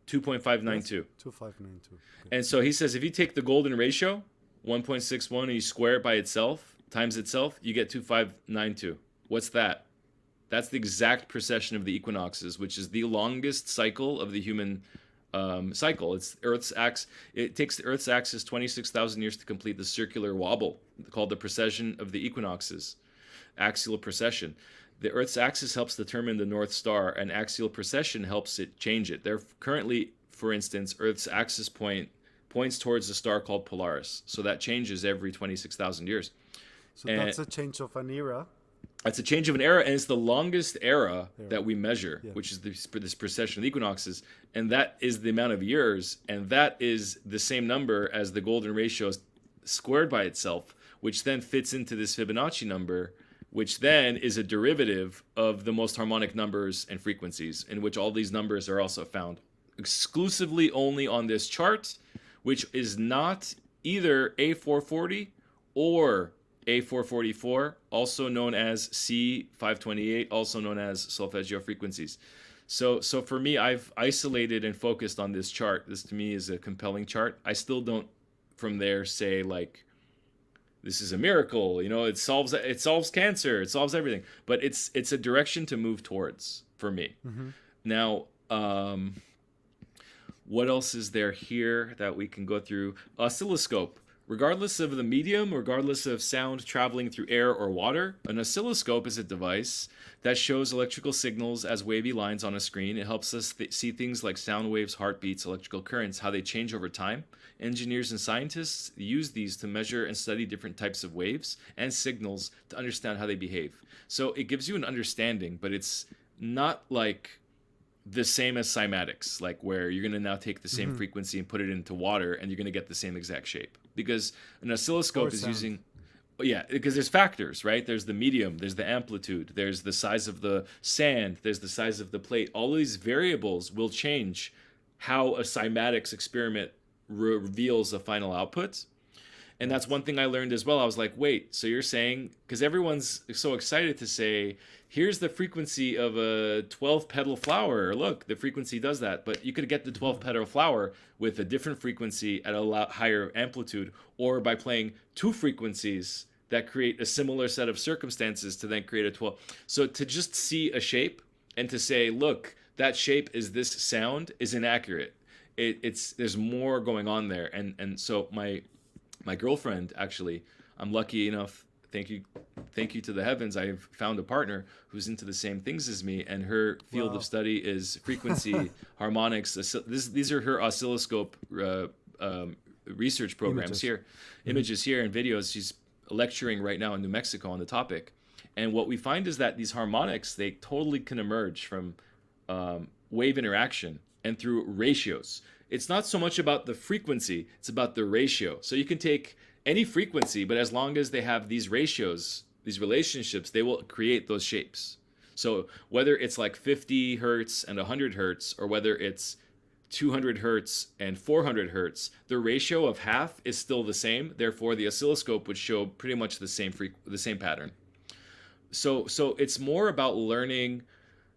2.592. 2592. And so he says, if you take the golden ratio 1.61 and you square it by itself times itself, you get 2592. What's that? That's the exact precession of the equinoxes, which is the longest cycle of the human cycle. It's Earth's axis. It takes the Earth's axis 26,000 years to complete the circular wobble called the precession of the equinoxes, axial precession. The Earth's axis helps determine the North Star, and axial precession helps it change it. There currently, for instance, Earth's axis points towards a star called Polaris. So that changes every 26,000 years. So that's a change of an era. It's a change of an era, and it's the longest era that we measure, which is this precession of the equinoxes, and that is the amount of years, and that is the same number as the golden ratio squared by itself, which then fits into this Fibonacci number, which then is a derivative of the most harmonic numbers and frequencies, in which all these numbers are also found exclusively only on this chart, which is not either A440 or A444, also known as C528, also known as solfeggio frequencies. So for me, I've isolated and focused on this chart. This to me is a compelling chart. I still don't from there say like, this is a miracle, you know, it solves cancer, it solves everything. But it's a direction to move towards for me. Now, what else is there here that we can go through? Oscilloscope. Regardless of the medium, regardless of sound traveling through air or water, an oscilloscope is a device that shows electrical signals as wavy lines on a screen. It helps us see things like sound waves, heartbeats, electrical currents, how they change over time. Engineers and scientists use these to measure and study different types of waves and signals to understand how they behave. So it gives you an understanding, but it's not like the same as cymatics, like where you're going to now take the same frequency and put it into water and you're going to get the same exact shape. Because an oscilloscope is using, because there's factors, right? There's the medium, there's the amplitude, there's the size of the sand, there's the size of the plate. All of these variables will change how a cymatics experiment reveals a final output. And that's one thing I learned as well. I was like, wait, so you're saying, because everyone's so excited to say, here's the frequency of a 12-petal flower. Look, the frequency does that. But you could get the 12-petal flower with a different frequency at a lot higher amplitude, or by playing two frequencies that create a similar set of circumstances to then create a 12. So to just see a shape and to say, look, that shape is this sound is inaccurate. There's more going on there. And so my girlfriend, actually, I'm lucky enough, thank you to the heavens, I've found a partner who's into the same things as me, and her field of study is frequency, harmonics. These are her oscilloscope research programs images here and videos. She's lecturing right now in New Mexico on the topic. And what we find is that these harmonics, they totally can emerge from wave interaction and through ratios. It's not so much about the frequency, it's about the ratio. So you can take any frequency, but as long as they have these ratios, these relationships, they will create those shapes. So whether it's like 50 hertz and 100 hertz, or whether it's 200 hertz and 400 hertz, the ratio of half is still the same. Therefore, the oscilloscope would show pretty much the same pattern. So it's more about learning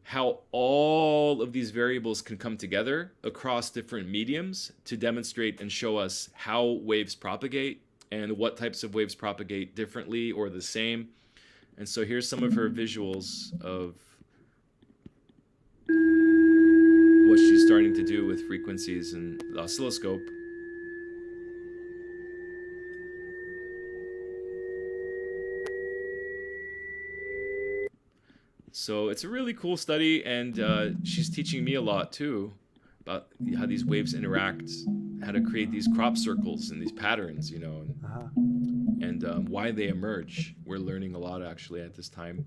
how all of these variables can come together across different mediums to demonstrate and show us how waves propagate and what types of waves propagate differently or the same. And so here's some of her visuals of what she's starting to do with frequencies and the oscilloscope. So it's a really cool study, and she's teaching me a lot too about how these waves interact, how to create these crop circles and these patterns, you know, and why they emerge. We're learning a lot actually at this time.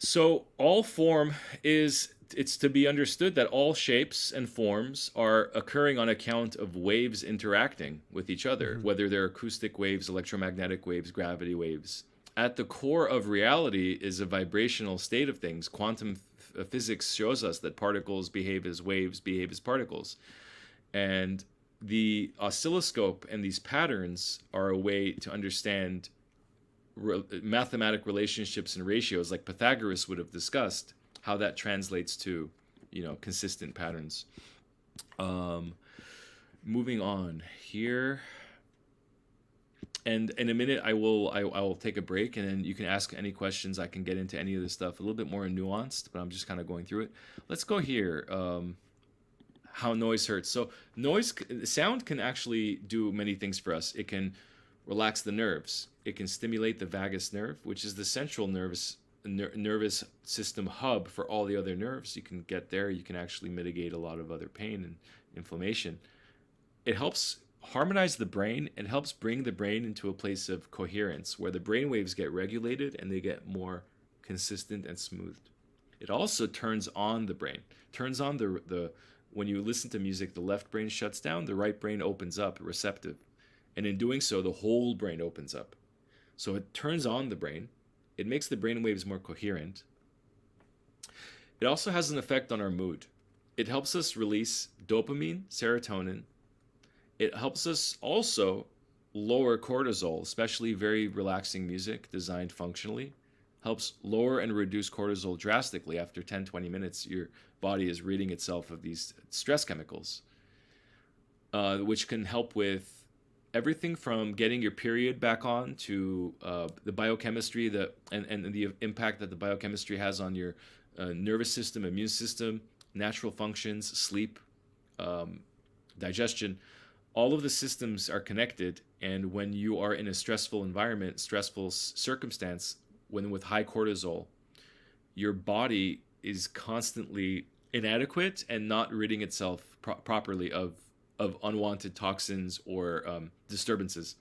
So all form is, it's to be understood that all shapes and forms are occurring on account of waves interacting with each other, whether they're acoustic waves, electromagnetic waves, gravity waves. At the core of reality is a vibrational state of things. Quantum physics shows us that particles behave as waves, behave as particles. And the oscilloscope and these patterns are a way to understand mathematic relationships and ratios, like Pythagoras would have discussed, how that translates to, you know, consistent patterns. Moving on here, and in a minute I will take a break, and then you can ask any questions. I can get into any of this stuff a little bit more nuanced, but I'm just kind of going through it. Let's go here. How noise hurts. So sound can actually do many things for us. It can relax the nerves. It can stimulate the vagus nerve, which is the central nervous system hub for all the other nerves. You can get there. You can actually mitigate a lot of other pain and inflammation. It helps harmonize the brain. It helps bring the brain into a place of coherence where the brain waves get regulated and they get more consistent and smoothed. It also turns on the brain. Turns on the when you listen to music, the left brain shuts down, the right brain opens up, receptive. And in doing so, the whole brain opens up. So it turns on the brain. It makes the brain waves more coherent. It also has an effect on our mood. It helps us release dopamine, serotonin. It helps us also lower cortisol, especially very relaxing music designed functionally. Helps lower and reduce cortisol drastically. After 10, 20 minutes, your body is ridding itself of these stress chemicals, which can help with everything from getting your period back on to the biochemistry and the impact that the biochemistry has on your nervous system, immune system, natural functions, sleep, digestion. All of the systems are connected, and when you are in a stressful environment, stressful circumstance, when with high cortisol, your body is constantly inadequate and not ridding itself properly of unwanted toxins or disturbances.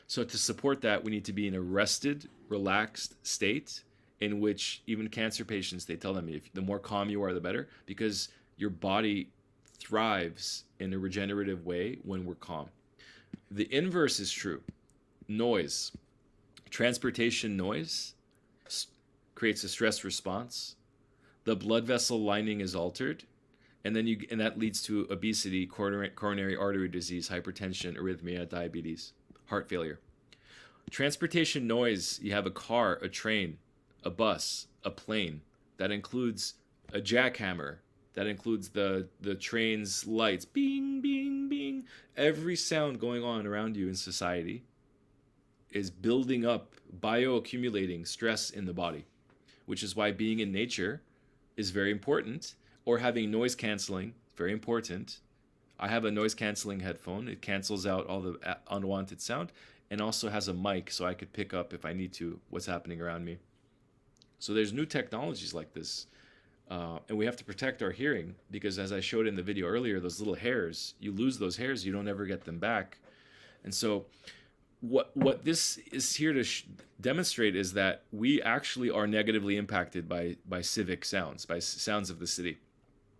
So to support that, we need to be in a rested, relaxed state, in which even cancer patients, they tell them, the more calm you are, the better, because your body thrives in a regenerative way when we're calm. The inverse is true. Noise. Transportation noise creates a stress response. The blood vessel lining is altered. And that leads to obesity, coronary artery disease, hypertension, arrhythmia, diabetes, heart failure. Transportation noise, you have a car, a train, a bus, a plane. That includes a jackhammer. That includes the train's lights, bing, bing, bing. Every sound going on around you in society is building up, bioaccumulating stress in the body, which is why being in nature is very important. Or having noise canceling, very important. I have a noise canceling headphone. It cancels out all the unwanted sound and also has a mic so I could pick up, if I need to, what's happening around me. So there's new technologies like this. And we have to protect our hearing because, as I showed in the video earlier, those little hairs, you lose those hairs, you don't ever get them back. And so what this is here to demonstrate is that we actually are negatively impacted by civic sounds, by sounds of the city.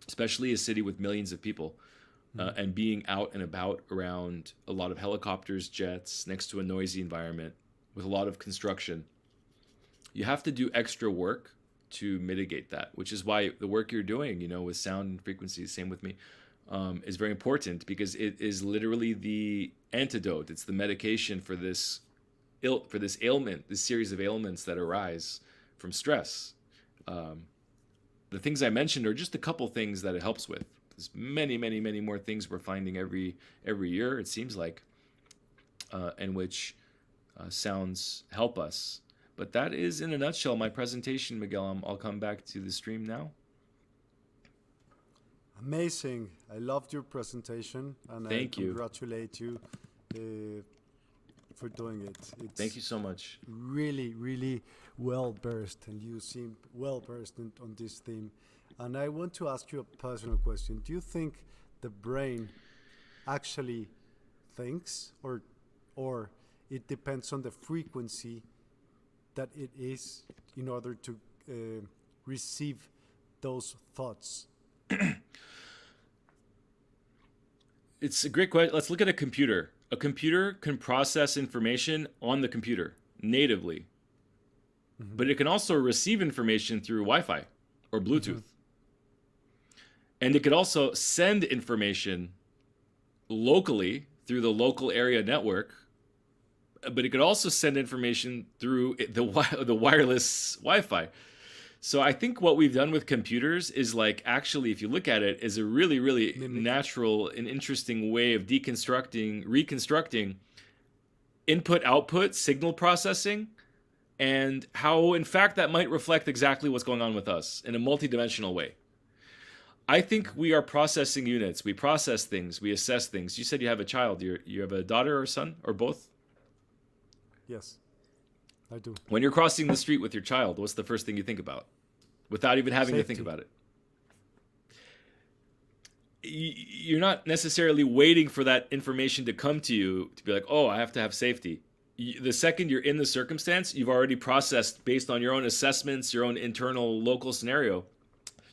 Especially a city with millions of people, and being out and about around a lot of helicopters, jets, next to a noisy environment with a lot of construction. You have to do extra work to mitigate that, which is why the work you're doing, with sound and frequencies, same with me, is very important, because it is literally the antidote. It's the medication for this ailment, this series of ailments that arise from stress. The things I mentioned are just a couple things that it helps with. There's many, many, many more things we're finding every year, it seems like, in which sounds help us. But that is, in a nutshell, my presentation, Miguel. I'll come back to the stream now. Amazing. I loved your presentation, and Thank you. Congratulate you for doing it. Thank you so much. Really, really well versed, and you seem well versed on this theme. And I want to ask you a personal question. Do you think the brain actually thinks, or it depends on the frequency that it is in order to receive those thoughts? It's a great question. Let's look at a computer. A computer can process information on the computer natively, but it can also receive information through Wi-Fi or Bluetooth. And it could also send information locally through the local area network, but it could also send information through the wireless Wi-Fi. So I think what we've done with computers is, like, actually, if you look at it, is a really, really natural and interesting way of reconstructing input-output signal processing, and how, in fact, that might reflect exactly what's going on with us in a multidimensional way. I think we are processing units. We process things. We assess things. You said you have a child. You have a daughter or son, or both? Yes, I do. When you're crossing the street with your child, what's the first thing you think about? Without even having to think about it. You're not necessarily waiting for that information to come to you to be like, oh, I have to have safety. The second you're in the circumstance, you've already processed based on your own assessments, your own internal local scenario.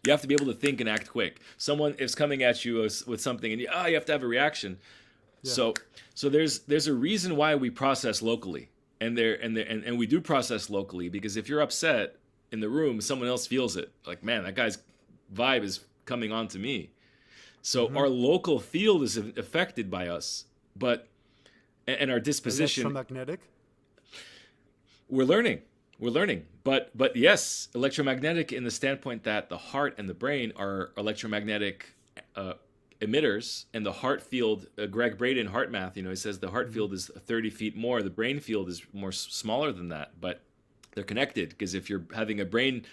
You have to be able to think and act quick. Someone is coming at you with something, and you have to have a reaction. Yeah. So there's a reason why we process locally. And we do process locally, because if you're upset in the room, someone else feels it. Like, man, that guy's vibe is coming on to me. So our local field is affected by us, and our disposition. Electromagnetic? We're learning. But yes, electromagnetic in the standpoint that the heart and the brain are electromagnetic emitters, and the heart field, Greg Braden, heart math, he says the heart field is 30 feet more, the brain field is more smaller than that, but they're connected, because if you're having a brain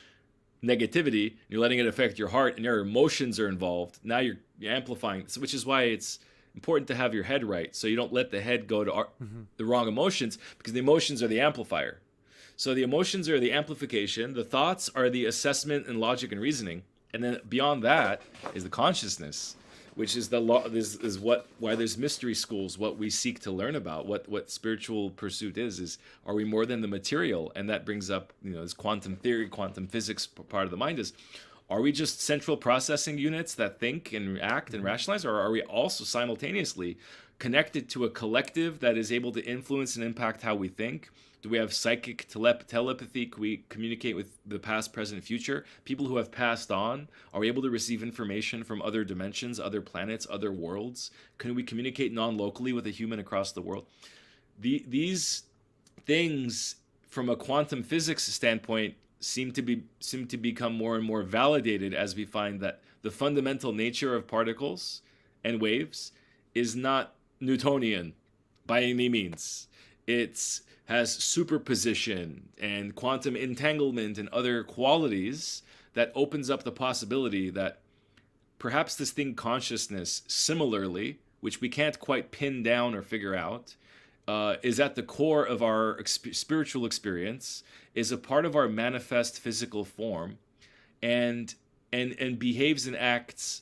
negativity, you're letting it affect your heart, and your emotions are involved. Now you're amplifying, which is why it's important to have your head right, so you don't let the head go to the wrong emotions, because the emotions are the amplifier. So the emotions are the amplification, the thoughts are the assessment and logic and reasoning, and then beyond that is the consciousness, which is why there's mystery schools. What we seek to learn about, what spiritual pursuit is are we more than the material? And that brings up, this quantum theory, quantum physics part of the mind is, are we just central processing units that think and act and rationalize, or are we also simultaneously connected to a collective that is able to influence and impact how we think? Do we have psychic telepathy? Can we communicate with the past, present, future? People who have passed on, are we able to receive information from other dimensions, other planets, other worlds? Can we communicate non-locally with a human across the world? These things, from a quantum physics standpoint, seem to become more and more validated as we find that the fundamental nature of particles and waves is not Newtonian by any means. It has superposition and quantum entanglement and other qualities that opens up the possibility that perhaps this thing consciousness, similarly, which we can't quite pin down or figure out, is at the core of our spiritual experience, is a part of our manifest physical form, and behaves and acts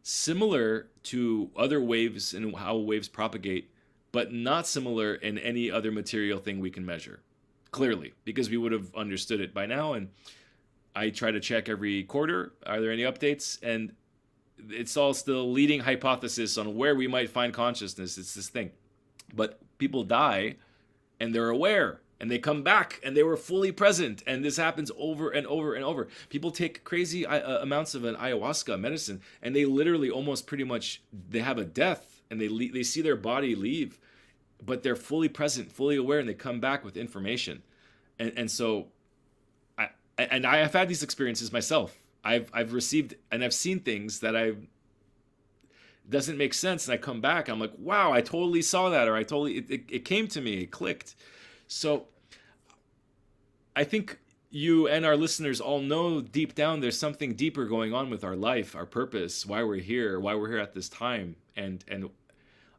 similar to other waves and how waves propagate, but not similar in any other material thing we can measure, clearly, because we would have understood it by now. And I try to check every quarter, are there any updates? And it's all still leading hypothesis on where we might find consciousness. It's this thing. But people die, and they're aware, and they come back, and they were fully present. And this happens over and over and over. People take crazy amounts of an ayahuasca medicine, and they literally almost pretty much, they have a death, and they see their body leave, but they're fully present, fully aware, and they come back with information. And so I have had these experiences myself. I've received, and I've seen things that doesn't make sense, and I come back, I'm like, wow, I totally saw that, or it came to me, it clicked. So I think you and our listeners all know deep down there's something deeper going on with our life, our purpose, why we're here at this time. And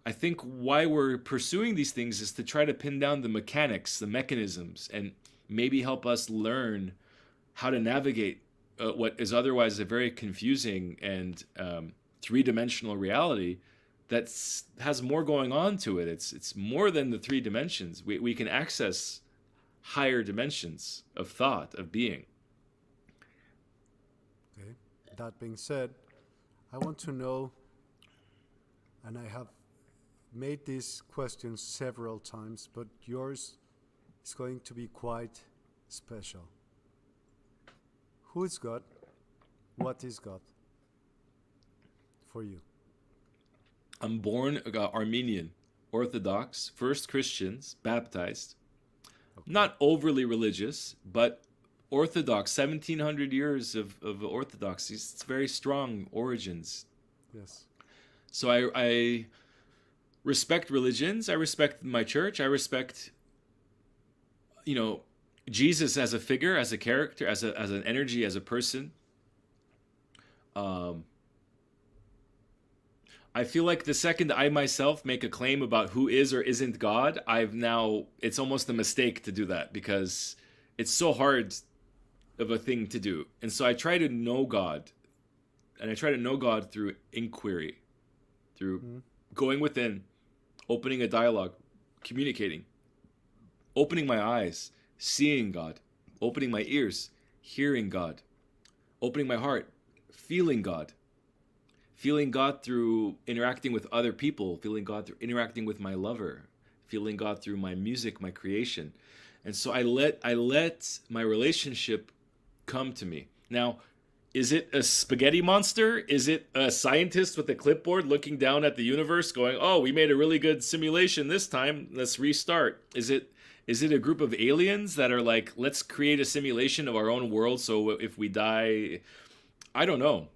I think why we're pursuing these things is to try to pin down the mechanics, the mechanisms, and maybe help us learn how to navigate what is otherwise a very confusing and three-dimensional reality that has more going on to it. It's more than the three dimensions. We can access higher dimensions of thought, of being. Okay. That being said, I want to know, and I have made these questions several times, but yours is going to be quite special. Who is God? What is God for you? I'm born Armenian, Orthodox, first Christians, baptized. Okay. Not overly religious, but Orthodox, 1700 years of Orthodoxy. It's very strong origins. Yes. So I respect religions. I respect my church. I respect, Jesus as a figure, as a character, as an energy, as a person. I feel like the second I myself make a claim about who is or isn't God, it's almost a mistake to do that because it's so hard of a thing to do. And so I try to know God, and I try to know God through inquiry, through going within, opening a dialogue, communicating, opening my eyes, seeing God, opening my ears, hearing God, opening my heart, feeling God through interacting with other people, feeling God through interacting with my lover, feeling God through my music, my creation. And so I let my relationship come to me. Now, is it a spaghetti monster? Is it a scientist with a clipboard looking down at the universe going, oh, we made a really good simulation this time, let's restart? Is it a group of aliens that are like, let's create a simulation of our own world so if we die, I don't know.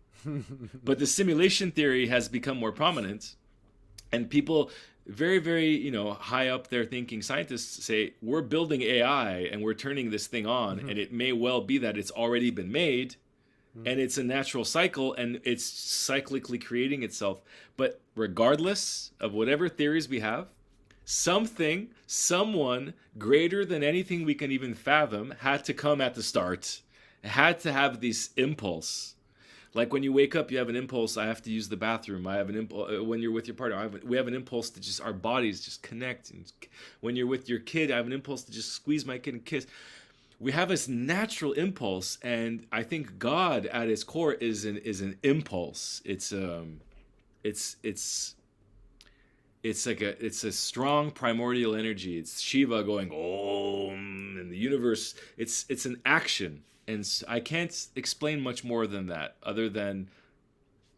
But the simulation theory has become more prominent, and people very, very, high up there thinking scientists say, we're building AI and we're turning this thing on, and it may well be that it's already been made, and it's a natural cycle, and it's cyclically creating itself. But regardless of whatever theories we have, someone greater than anything we can even fathom had to come at the start, had to have this impulse. Like when you wake up, you have an impulse, I have to use the bathroom. I have an impulse, when you're with your partner, we have an impulse to just, our bodies just connect. And when you're with your kid, I have an impulse to just squeeze my kid and kiss. We have this natural impulse, and I think God at its core is an impulse. It's a strong primordial energy. It's Shiva going Om in the universe. It's an action. And I can't explain much more than that, other than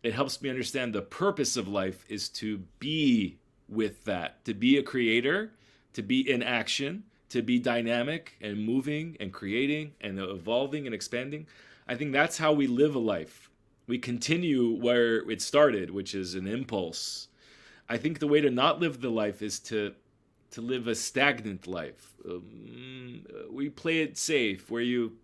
it helps me understand the purpose of life is to be with that, to be a creator, to be in action, to be dynamic and moving and creating and evolving and expanding. I think that's how we live a life. We continue where it started, which is an impulse. I think the way to not live the life is to live a stagnant life. We play it safe, where you...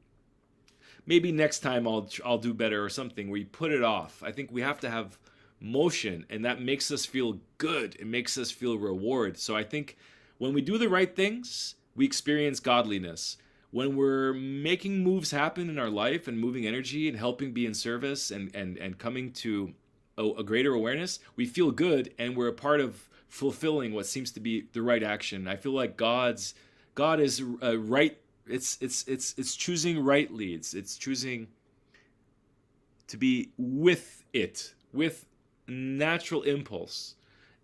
maybe next time I'll do better or something, where you put it off. I think we have to have motion, and that makes us feel good. It makes us feel reward. So I think when we do the right things, we experience godliness. When we're making moves happen in our life and moving energy and helping be in service and coming to a greater awareness, we feel good, and we're a part of fulfilling what seems to be the right action. I feel like God is right. It's choosing rightly. It's choosing to be with it, with natural impulse.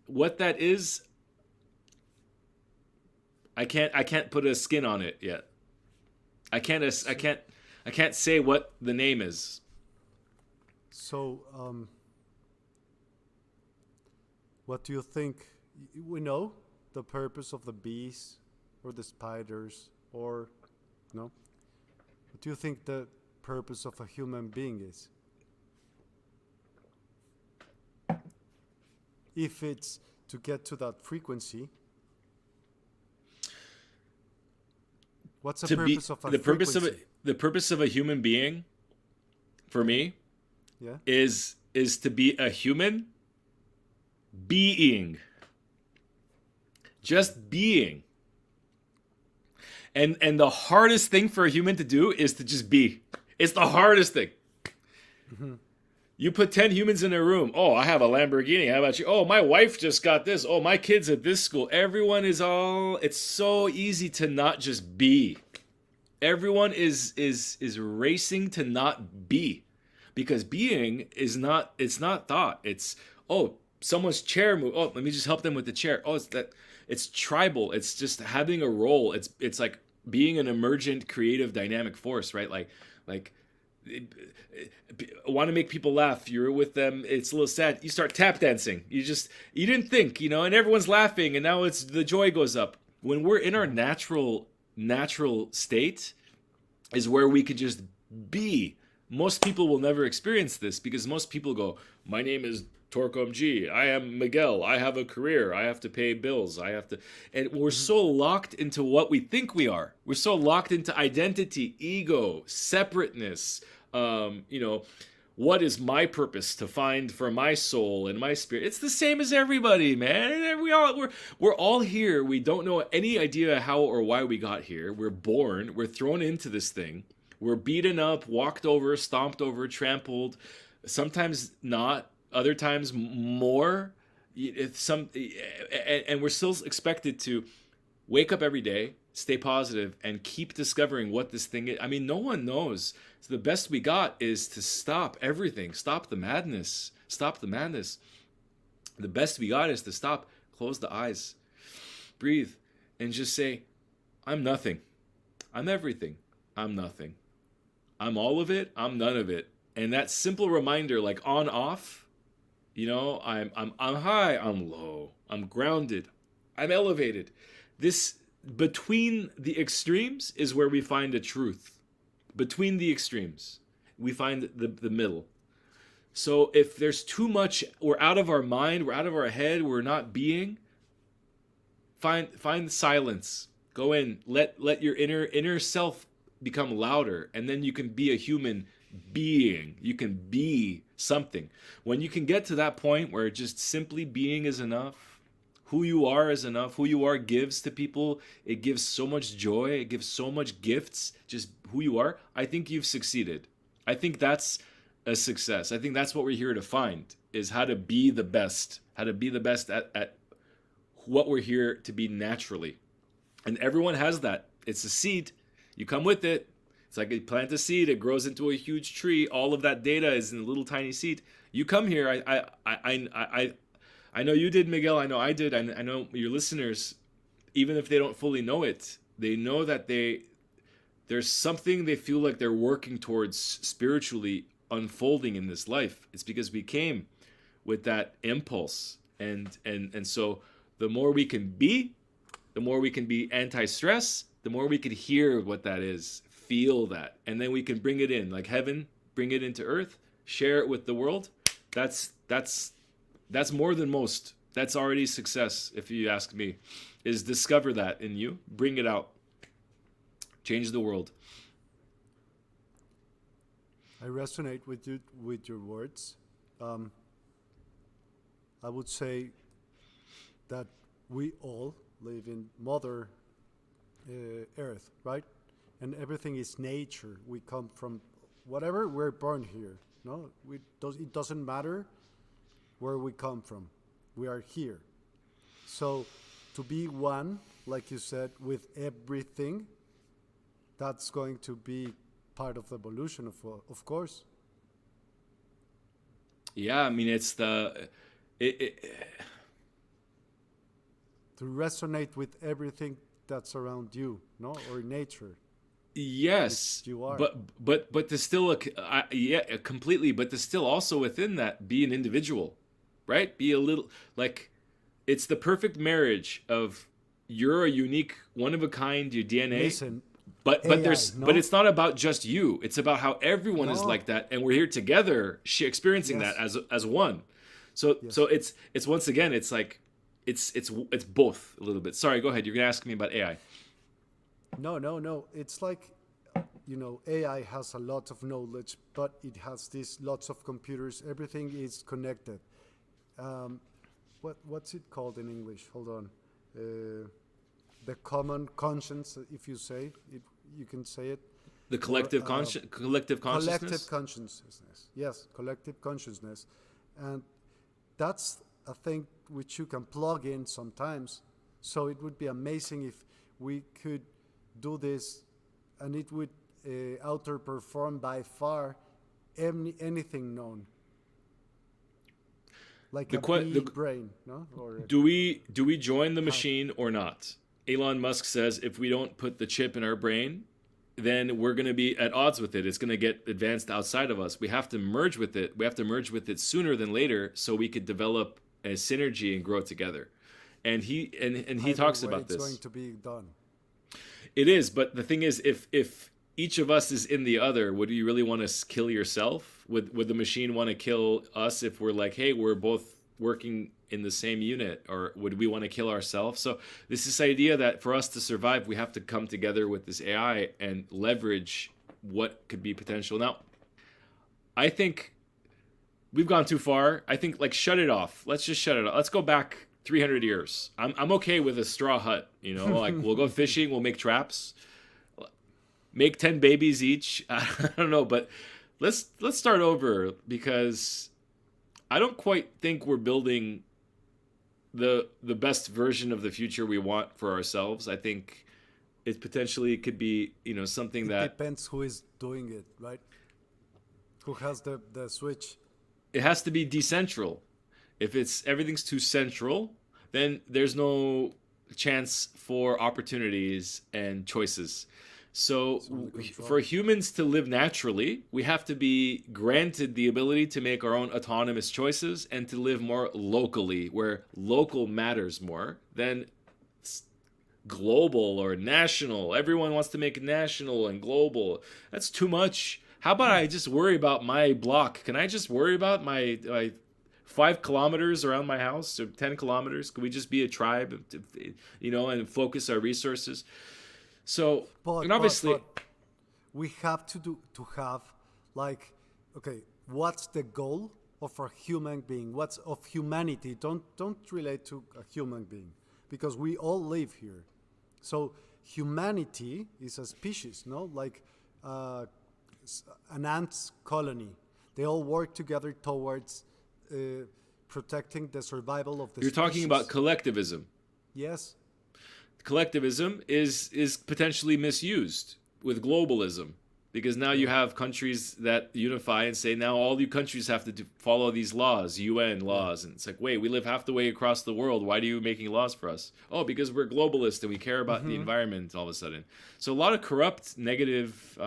What that is, I can't put a skin on it yet. I can't say what the name is. So, what do you think? We know the purpose of the bees or the spiders, or no? What do you think the purpose of a human being is? If it's to get to that frequency. What's the to be purpose of a the purpose of frequency? the purpose of a human being for me Yeah. is to be a human being. Just being. And the hardest thing for a human to do is to just be. It's the hardest thing. Mm-hmm. You put 10 humans in a room. Oh, I have a Lamborghini. How about you? Oh, my wife just got this. Oh, my kid's at this school. Everyone is all... It's so easy to not just be. Everyone is racing to not be. Because being is not... It's not thought. It's, oh, someone's chair moved. Oh, let me just help them with the chair. Oh, it's tribal. It's just having a role. It's like being an emergent, creative, dynamic force, right? Like want to make people laugh. You're with them. It's a little sad. You start tap dancing. You didn't think, and everyone's laughing, and now the joy goes up. When we're in our natural state, is where we could just be. Most people will never experience this because most people go, my name is Torcom G. I am Miguel. I have a career. I have to pay bills. And we're so locked into what we think we are. We're so locked into identity, ego, separateness. What is my purpose to find for my soul and my spirit? It's the same as everybody, man. We're all here. We don't know any idea how or why we got here. We're born. We're thrown into this thing. We're beaten up, walked over, stomped over, trampled. Sometimes not. Other times more. And we're still expected to wake up every day, stay positive, and keep discovering what this thing is. I mean, no one knows. So the best we got is to stop everything. Stop the madness. Stop the madness. The best we got is to stop, close the eyes, breathe, and just say, I'm nothing. I'm everything. I'm nothing. I'm all of it. I'm none of it. And that simple reminder, like on, off, I'm high, I'm low, I'm grounded, I'm elevated. This between the extremes is where we find a truth. Between the extremes, we find the middle. So if there's too much, we're out of our mind, we're out of our head, we're not being, find silence. Go in, let your inner self become louder, and then you can be a human being. You can be something. When you can get to that point where just simply being is enough, who you are is enough, who you are gives to people, it gives so much joy, it gives so much gifts, just who you are, I think you've succeeded. I think that's a success. I think that's what we're here to find, is how to be the best, at what we're here to be naturally. And everyone has that. It's a seed. You come with it. It's like you plant a seed, it grows into a huge tree. All of that data is in a little tiny seed. You come here. I know you did, Miguel. I know I did. I know your listeners, even if they don't fully know it, they know that there's something they feel like they're working towards spiritually unfolding in this life. It's because we came with that impulse. And so the more we can be, the more we can be anti-stress, the more we can hear what that is. Feel that, and then we can bring it in like heaven, bring it into earth, share it with the world. That's more than most. That's already success, if you ask me, is discover that in you, bring it out, change the world. I resonate with you, with your words. I would say that we all live in Mother Earth, right? And everything is nature. We come from whatever, we're born here. No, it doesn't matter where we come from. We are here. So to be one, like you said, with everything, that's going to be part of the evolution, of course. Yeah, I mean, it's to resonate with everything that's around you, no, or nature. Yes, you are. but to still, completely. But to still also within that be an individual, right? Be a little like, it's the perfect marriage of you're a unique, one of a kind, your DNA. Listen, but AI, there's no? but it's not about just you. It's about how everyone is No. like that, and we're here together, experiencing Yes. that as one. So Yes. so it's once again, it's like it's both a little bit. Sorry, go ahead. You're gonna ask me about AI. No. It's like, AI has a lot of knowledge, but it has these lots of computers. Everything is connected. What's it called in English? Hold on. The common conscience, if you say it, you can say it. The collective collective consciousness. Collective consciousness. Yes, collective consciousness, and that's a thing which you can plug in sometimes. So it would be amazing if we could do this, and it would outperform by far anything known. Like the brain, no? Or do we join the machine or not? Elon Musk says if we don't put the chip in our brain, then we're going to be at odds with it. It's going to get advanced outside of us. We have to merge with it. We have to merge with it sooner than later so we could develop a synergy and grow together. And he talks about this. It's going to be done. It is, but the thing is, if each of us is in the other, would you really want to kill yourself? Would the machine want to kill us if we're like, hey, we're both working in the same unit, or would we want to kill ourselves? So this idea that for us to survive, we have to come together with this AI and leverage what could be potential. Now, I think we've gone too far. I think shut it off. Let's just shut it off. Let's go back 300 years. I'm okay with a straw hut, we'll go fishing, we'll make traps, make 10 babies each. I don't know, but let's start over, because I don't quite think we're building the best version of the future we want for ourselves. I think it potentially could be, something that depends who is doing it, right? Who has the switch? It has to be decentral. If everything's too central, then there's no chance for opportunities and choices. So for humans to live naturally, we have to be granted the ability to make our own autonomous choices and to live more locally, where local matters more than global or national. Everyone wants to make it national and global. That's too much. How about I just worry about my block? Can I just worry about my 5 kilometers around my house, or 10 kilometers? Could we just be a tribe, and focus our resources? So, and obviously, but we have to have what's the goal of a human being? What's of humanity? Don't relate to a human being, because we all live here. So humanity is a species, no? Like an ants colony. They all work together towards protecting the survival of the You're species. Talking about collectivism. Yes. Collectivism is potentially misused with globalism, because now you have countries that unify and say, now all you countries have to follow these laws, UN laws. And it's like, wait, we live half the way across the world. Why are you making laws for us? Oh, because we're globalists and we care about the environment all of a sudden. So a lot of corrupt, negative,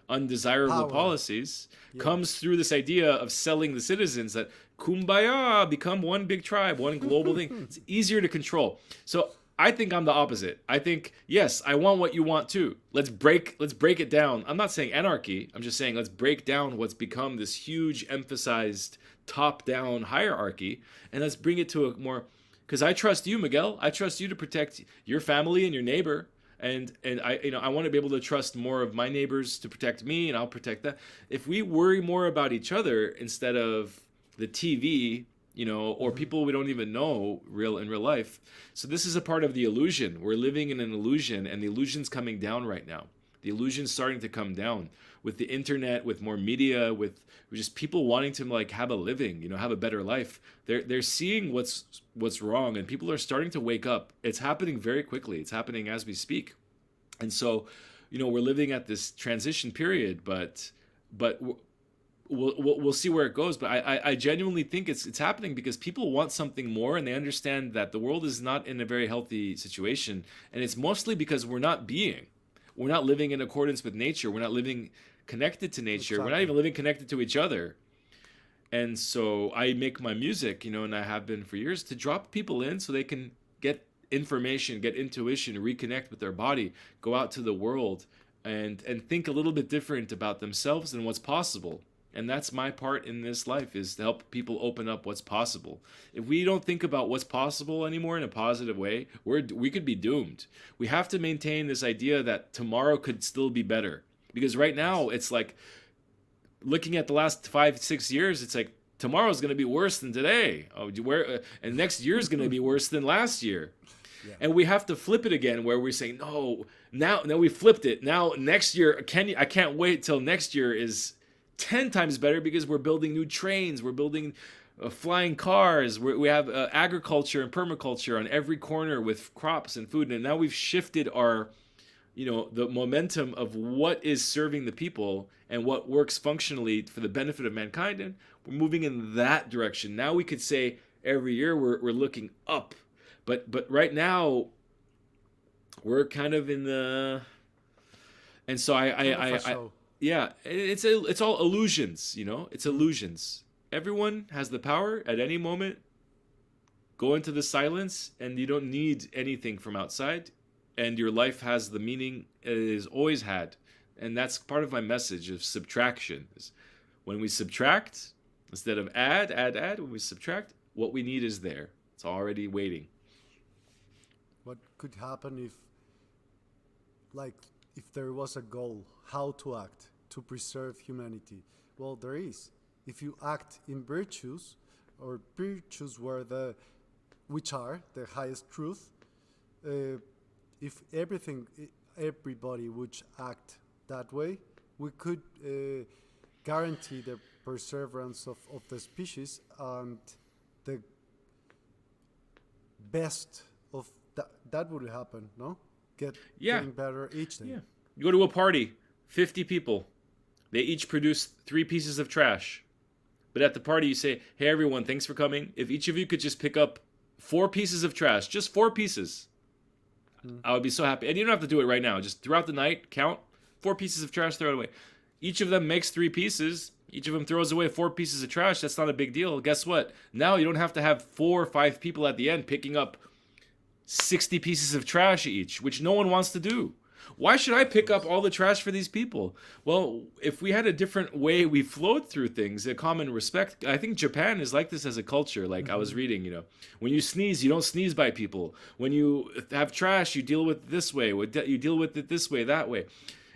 undesirable policies comes through this idea of selling the citizens that kumbaya, become one big tribe, one global thing. It's easier to control. So I think I'm the opposite. I think, yes, I want what you want too. Let's break it down. I'm not saying anarchy. I'm just saying let's break down what's become this huge emphasized top-down hierarchy, and let's bring it to a more, because I trust you, Miguel. I trust you to protect your family and your neighbor. And I want to be able to trust more of my neighbors to protect me, and I'll protect that. If we worry more about each other instead of the TV, or people we don't even know in real life. So this is a part of the illusion. We're living in an illusion, and the illusion's coming down right now. The illusion's starting to come down with the internet, with more media, with just people wanting to have a living, have a better life. They're seeing what's wrong, and people are starting to wake up. It's happening very quickly. It's happening as we speak. And so, we're living at this transition period, but we'll see where it goes. But I genuinely think it's happening because people want something more, and they understand that the world is not in a very healthy situation. And it's mostly because we're not living in accordance with nature. We're not living connected to nature. Exactly. We're not even living connected to each other. And so I make my music, and I have been for years, to drop people in so they can get information, get intuition, reconnect with their body, go out to the world and think a little bit different about themselves and what's possible. And that's my part in this life, is to help people open up what's possible. If we don't think about what's possible anymore in a positive way, we could be doomed. We have to maintain this idea that tomorrow could still be better. Because right now, it's like, looking at the last 5-6 years, it's like, tomorrow's going to be worse than today. And next year's going to be worse than last year. Yeah. And we have to flip it again, where we're saying, no, now we flipped it. Now next year, I can't wait till next year is 10 times better, because we're building new trains, we're building flying cars, we have agriculture and permaculture on every corner with crops and food, and now we've shifted our, the momentum of what is serving the people and what works functionally for the benefit of mankind, and we're moving in that direction. Now we could say every year we're looking up, but right now we're kind of in the, and so I yeah, it's all illusions, it's illusions. Everyone has the power at any moment. Go into the silence, and you don't need anything from outside, and your life has the meaning it has always had. And that's part of my message of subtraction. Is when we subtract, instead of add, when we subtract, what we need is there. It's already waiting. What could happen if there was a goal, how to act to preserve humanity? Well, there is. If you act in virtues, or virtues which are the highest truth, if everybody would act that way, we could guarantee the perseverance of the species, and the best of that would happen, no? Getting better each day. Yeah. You go to a party, 50 people. They each produce 3 pieces of trash. But at the party you say, hey everyone, thanks for coming. If each of you could just pick up 4 pieces of trash, just 4 pieces, I would be so happy. And you don't have to do it right now. Just throughout the night, count 4 pieces of trash, throw it away. Each of them makes 3 pieces. Each of them throws away 4 pieces of trash. That's not a big deal. Guess what? Now you don't have to have 4 or 5 people at the end picking up 60 pieces of trash each, which no one wants to do. Why should I pick up all the trash for these people? Well, if we had a different way we flowed through things, a common respect, I think Japan is like this as a culture. Like I was reading, when you sneeze, you don't sneeze by people. When you have trash, you deal with it this way. You deal with it this way, that way.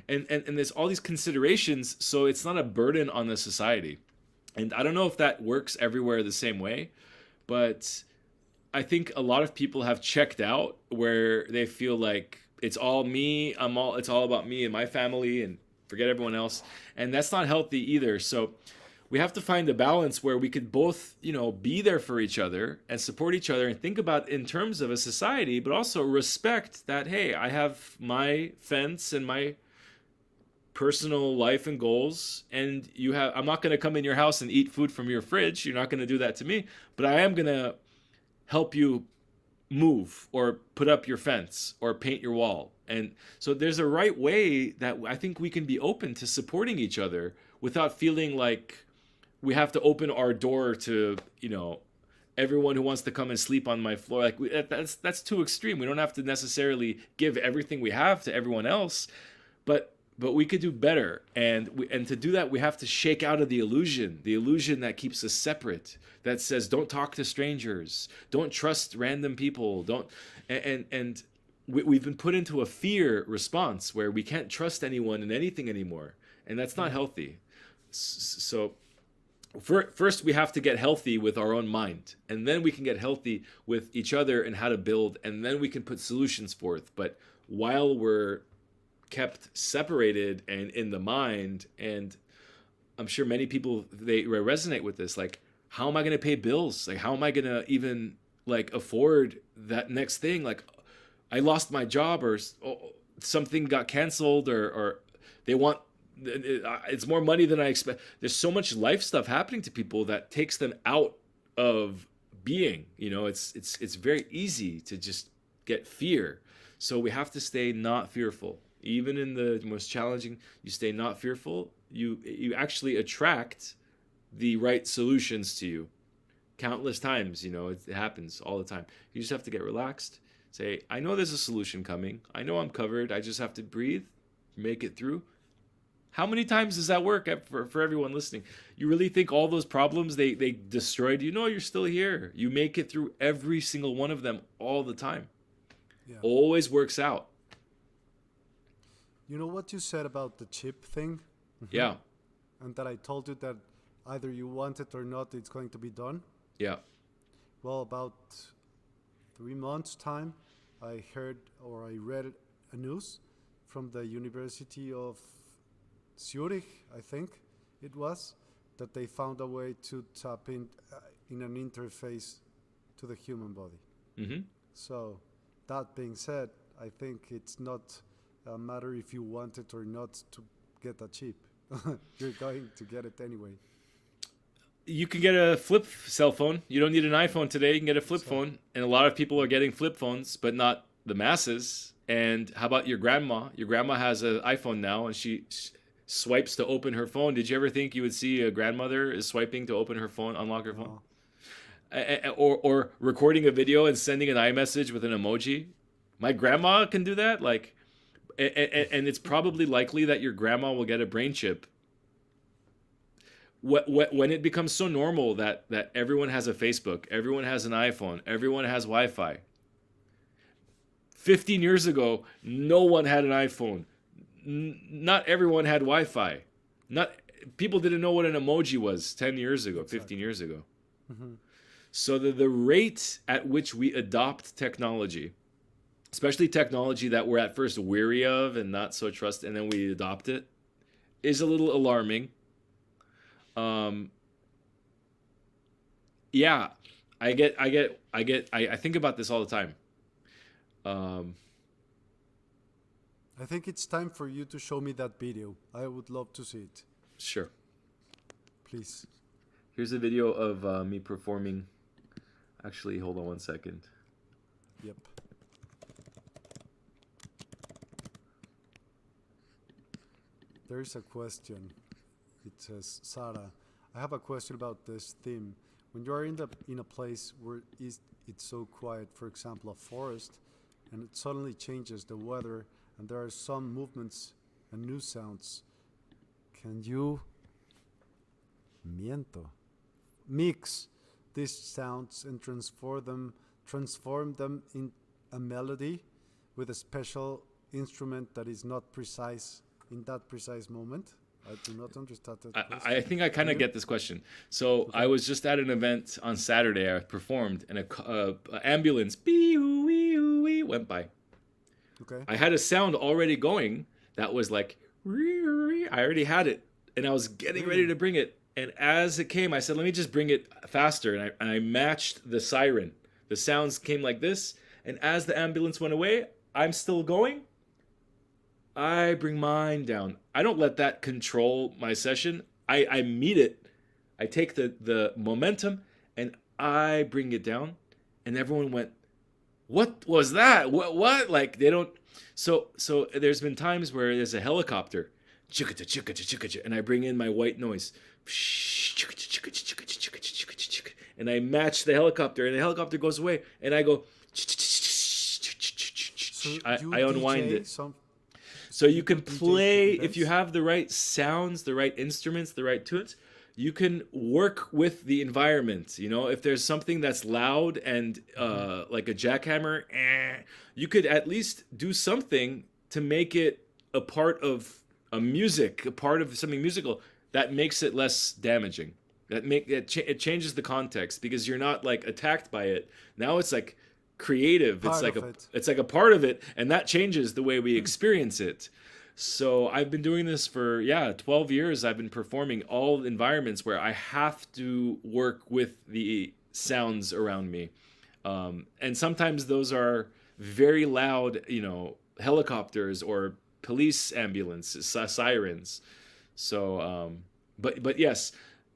And there's all these considerations, so it's not a burden on the society. And I don't know if that works everywhere the same way, but I think a lot of people have checked out, where they feel like it's all me, it's all about me and my family, and forget everyone else. And that's not healthy either. So we have to find a balance where we could both, be there for each other and support each other, and think about in terms of a society, but also respect that, hey, I have my fence and my personal life and goals, and I'm not going to come in your house and eat food from your fridge. You're not going to do that to me, but I am going to help you move, or put up your fence, or paint your wall. And so there's a right way that I think we can be open to supporting each other without feeling like we have to open our door to, everyone who wants to come and sleep on my floor. Like that's too extreme. We don't have to necessarily give everything we have to everyone else, but we could do better. And to do that, we have to shake out of the illusion that keeps us separate, that says, don't talk to strangers, don't trust random people, we've been put into a fear response where we can't trust anyone and anything anymore. And that's not healthy. So first we have to get healthy with our own mind, and then we can get healthy with each other and how to build, and then we can put solutions forth. But while we're kept separated and in the mind, and I'm sure many people, they resonate with this, like, how am I going to pay bills? Like, how am I going to even afford that next thing? Like, I lost my job, or something got canceled, or they want, it's more money than I expect. There's so much life stuff happening to people that takes them out of being, it's very easy to just get fear. So we have to stay not fearful. Even in the most challenging, you stay not fearful. You actually attract the right solutions to you countless times. It happens all the time. You just have to get relaxed. Say, I know there's a solution coming. I know I'm covered. I just have to breathe, make it through. How many times does that work for everyone listening? You really think all those problems, they destroyed you? No, you're still here. You make it through every single one of them all the time. Yeah. Always works out. You know what you said about the chip thing? Mm-hmm. Yeah. And that I told you that either you want it or not, it's going to be done? Yeah. Well, about 3 months' time, I heard or I read a news from the University of Zurich, I think it was, that they found a way to tap in an interface to the human body. Mm-hmm. So, that being said, I think it's not a matter if you want it or not to get a chip. You're going to get it anyway. You can get a flip cell phone. You don't need an iPhone today. You can get a flip phone. And a lot of people are getting flip phones, but not the masses. And how about your grandma? Your grandma has an iPhone now, and she swipes to open her phone. Did you ever think you would see a grandmother is swiping to open her phone, unlock her phone? Or recording a video and sending an iMessage with an emoji? My grandma can do that. Like, and it's probably likely that your grandma will get a brain chip. When it becomes so normal that everyone has a Facebook, everyone has an iPhone, everyone has Wi-Fi. 15 years ago, no one had an iPhone. Not everyone had Wi-Fi. People didn't know what an emoji was 10 years ago, 15 years ago. Mm-hmm. So the rate at which we adopt technology, especially technology that we're at first weary of and not so trust, and then we adopt it, is a little alarming. Yeah, I think about this all the time. I think it's time for you to show me that video. I would love to see it. Sure. Please. Here's a video of me performing. Actually, hold on one second. Yep. There's a question. It says, Sarah, I have a question about this theme. When you are in a place where it's so quiet, for example, a forest, and it suddenly changes the weather, and there are some movements and new sounds, can you mix these sounds and transform them in a melody with a special instrument that is not precise in that precise moment? I do not understand that question. I think I kind of get this question. So okay. I was just at an event on Saturday. I performed, and a ambulance went by. Okay. I had a sound already going that was like, I already had it, and I was getting ready to bring it. And as it came, I said, let me just bring it faster. And I matched the siren. The sounds came like this. And as the ambulance went away, I'm still going. I bring mine down. I don't let that control my session. I meet it. I take the momentum and I bring it down. And everyone went, what was that? What? Like they don't. So there's been times where there's a helicopter. And I bring in my white noise. And I match the helicopter. And the helicopter goes away. And I go. I unwind it. So you can play, if you have the right sounds, the right instruments, the right tunes, you can work with the environment. You know, if there's something that's loud and like a jackhammer, you could at least do something to make it a part of a music, a part of something musical that makes it less damaging. It changes the context because you're not like attacked by it. Now it's like creative. It's like a part of it, and that changes the way we experience it. So I've been doing this for 12 years. I've been performing all environments where I have to work with the sounds around me, and sometimes those are very loud, helicopters or police ambulances, sirens. So but yes,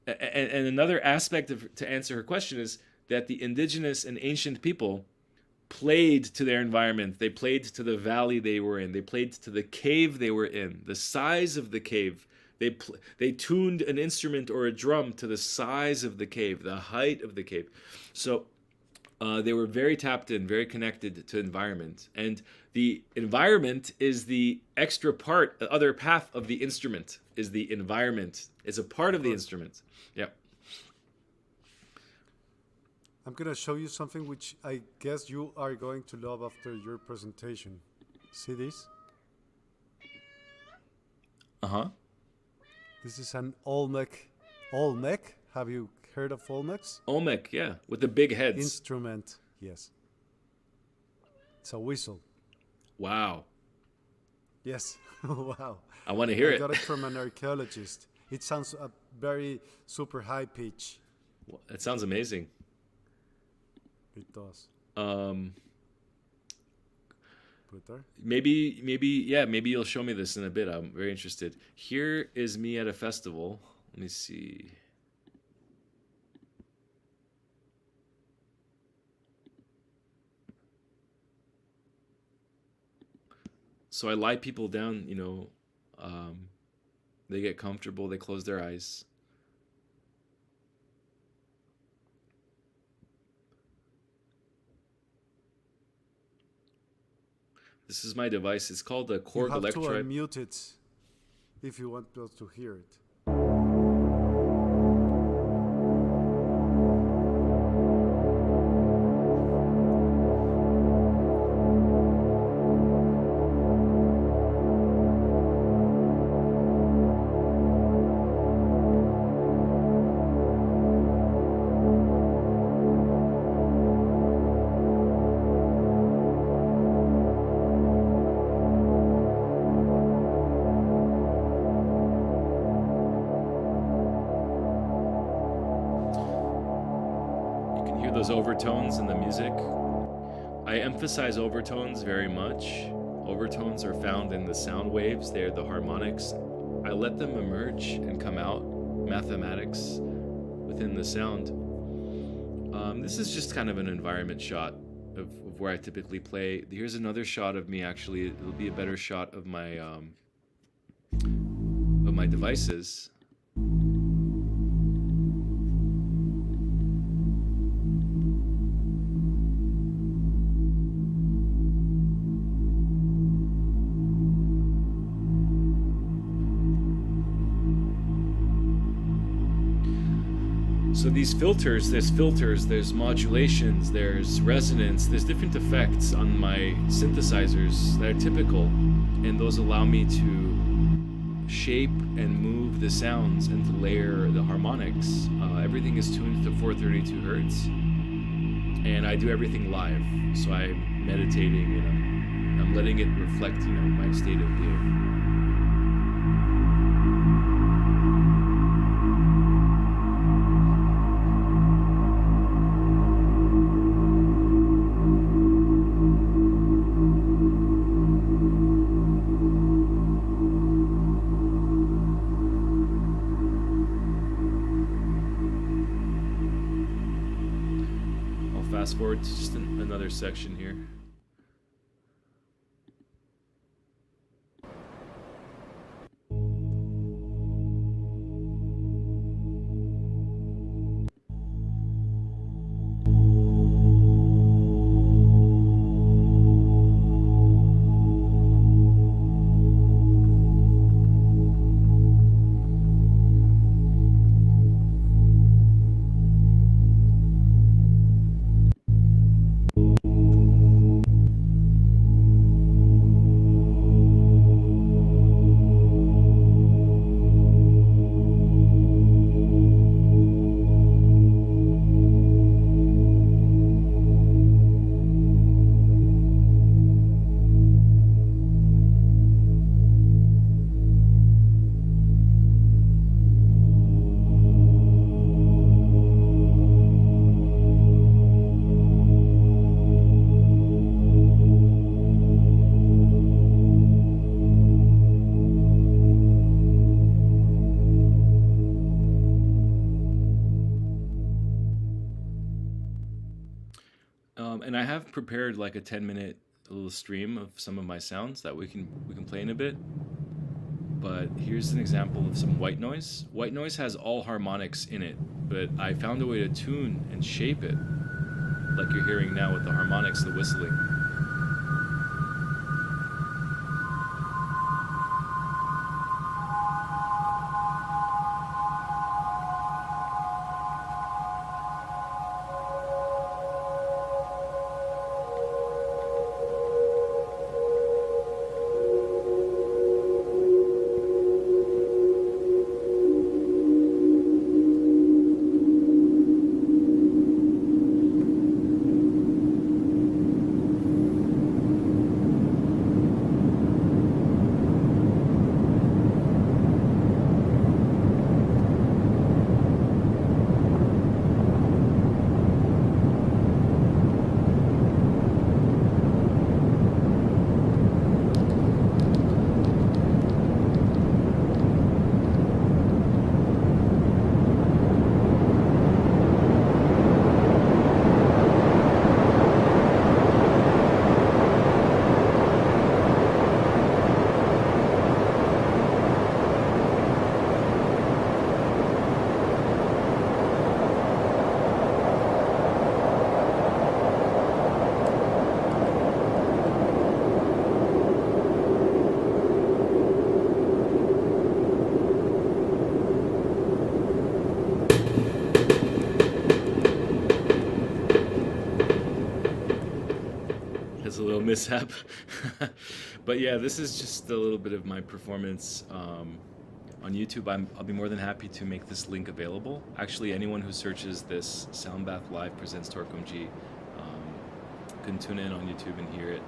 and another aspect to answer her question is that the indigenous and ancient people played to their environment. They played to the valley they were in. They played to the cave they were in, the size of the cave. They tuned an instrument or a drum to the size of the cave, the height of the cave. So they were very tapped in, very connected to environment. And the environment is the extra part, the other half of the instrument. is the environment. It's a part of the instrument. Yeah. I'm going to show you something which I guess you are going to love after your presentation. See this? Uh-huh. This is an Olmec. Olmec? Have you heard of Olmecs? Olmec, yeah, with the big heads. Instrument, yes. It's a whistle. Wow. Yes. Wow. I want to hear it. I got it from an archaeologist. It sounds a very super high pitch. Well, it sounds amazing. It does. Put it there. Maybe you'll show me this in a bit. I'm very interested. Here is me at a festival. Let me see. So I lie people down, you know, they get comfortable, they close their eyes. This is my device. It's called the Korg Electroid. You have to unmute it if you want us to hear it. Those overtones in the music. I emphasize overtones very much. Overtones are found in the sound waves. They're the harmonics. I let them emerge and come out, mathematics within the sound. This is just kind of an environment shot of where I typically play. Here's another shot of me. Actually, it'll be a better shot of my devices. So these filters, there's modulations, there's resonance, there's different effects on my synthesizers that are typical, and those allow me to shape and move the sounds and to layer the harmonics. Everything is tuned to 432 hertz, and I do everything live. So I'm meditating and I'm letting it reflect, you know, my state of being. Fast forward to just another section here. And I have prepared like a 10-minute little stream of some of my sounds that we can play in a bit. But here's an example of some white noise. White noise has all harmonics in it, but I found a way to tune and shape it, like you're hearing now with the harmonics, the whistling. mishap. But yeah, this is just a little bit of my performance on YouTube. I'll be more than happy to make this link available. Actually, anyone who searches this Sound Bath Live presents Torkomji can tune in on YouTube and hear it.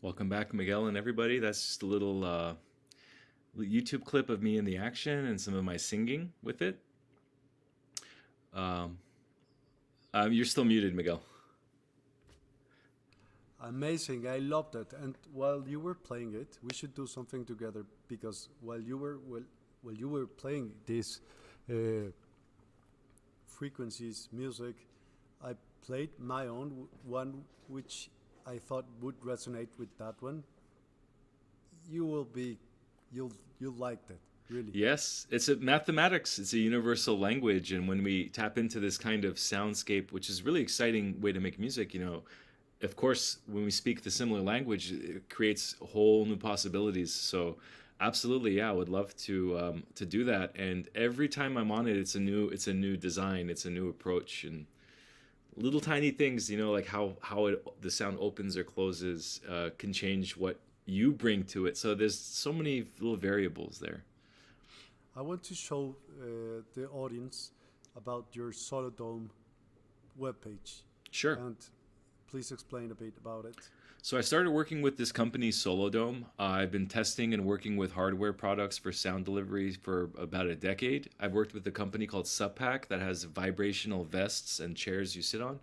Welcome back, Miguel and everybody. That's just a little YouTube clip of me in the action and some of my singing with it. You're still muted, Miguel. Amazing, I loved it. And while you were playing it, we should do something together, because while you were playing these frequencies, music, I played my own one, which I thought would resonate with that one. You'll like that, really. Yes, it's a mathematics. It's a universal language, and when we tap into this kind of soundscape, which is really exciting way to make music, of course, when we speak the similar language, it creates whole new possibilities. So, absolutely, yeah, I would love to do that. And every time I'm on it, it's a new design, it's a new approach, and little tiny things, like how the sound opens or closes can change what you bring to it. So there's so many little variables there. I want to show the audience about your Sonido webpage. Sure. And please explain a bit about it. So I started working with this company, Solodome. I've been testing and working with hardware products for sound delivery for about a decade. I've worked with a company called Subpack that has vibrational vests and chairs you sit on.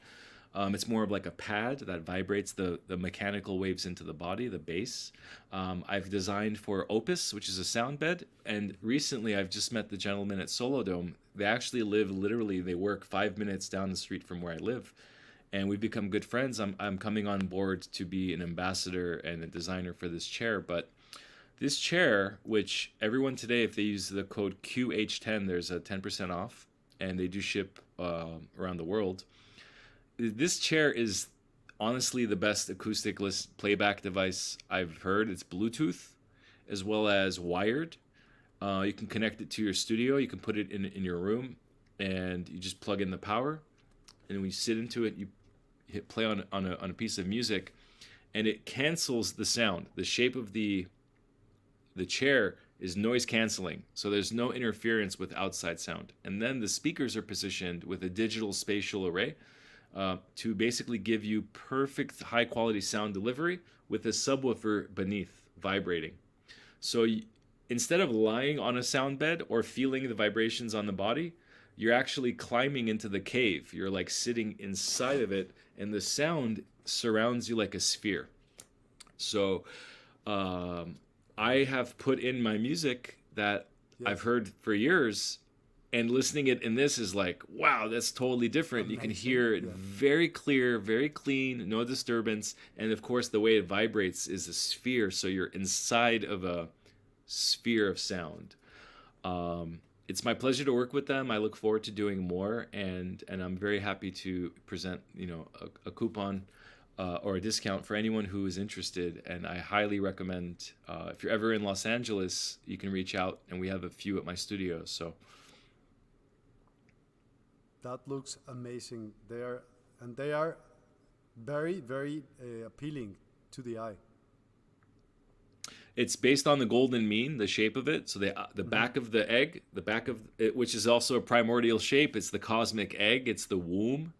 It's more of like a pad that vibrates the mechanical waves into the body, the bass. I've designed for Opus, which is a sound bed. And recently I've just met the gentleman at Solodome. They actually they work 5 minutes down the street from where I live. And we've become good friends. I'm coming on board to be an ambassador and a designer for this chair. But this chair, which everyone today, if they use the code QH10, there's a 10% off. And they do ship around the world. This chair is honestly the best acoustic playback device I've heard. It's Bluetooth as well as wired. You can connect it to your studio. You can put it in your room, and you just plug in the power. And when you sit into it, you hit play on a piece of music, and it cancels the sound. The shape of the chair is noise canceling, so there's no interference with outside sound. And then the speakers are positioned with a digital spatial array to basically give you perfect high quality sound delivery with a subwoofer beneath vibrating. So instead of lying on a sound bed or feeling the vibrations on the body, you're actually climbing into the cave. You're like sitting inside of it, and the sound surrounds you like a sphere. So I have put in my music that I've heard for years, and listening it in this is like, wow, that's totally different. Amazing. You can hear it very clear, very clean, no disturbance. And of course, the way it vibrates is a sphere. So you're inside of a sphere of sound. It's my pleasure to work with them. I look forward to doing more, and I'm very happy to present, a coupon or a discount for anyone who is interested. And I highly recommend, if you're ever in Los Angeles, you can reach out, and we have a few at my studio. So that looks amazing. They are very, very appealing to the eye. It's based on the golden mean, the shape of it. So the back of the egg, the back of it, which is also a primordial shape. It's the cosmic egg. It's the womb.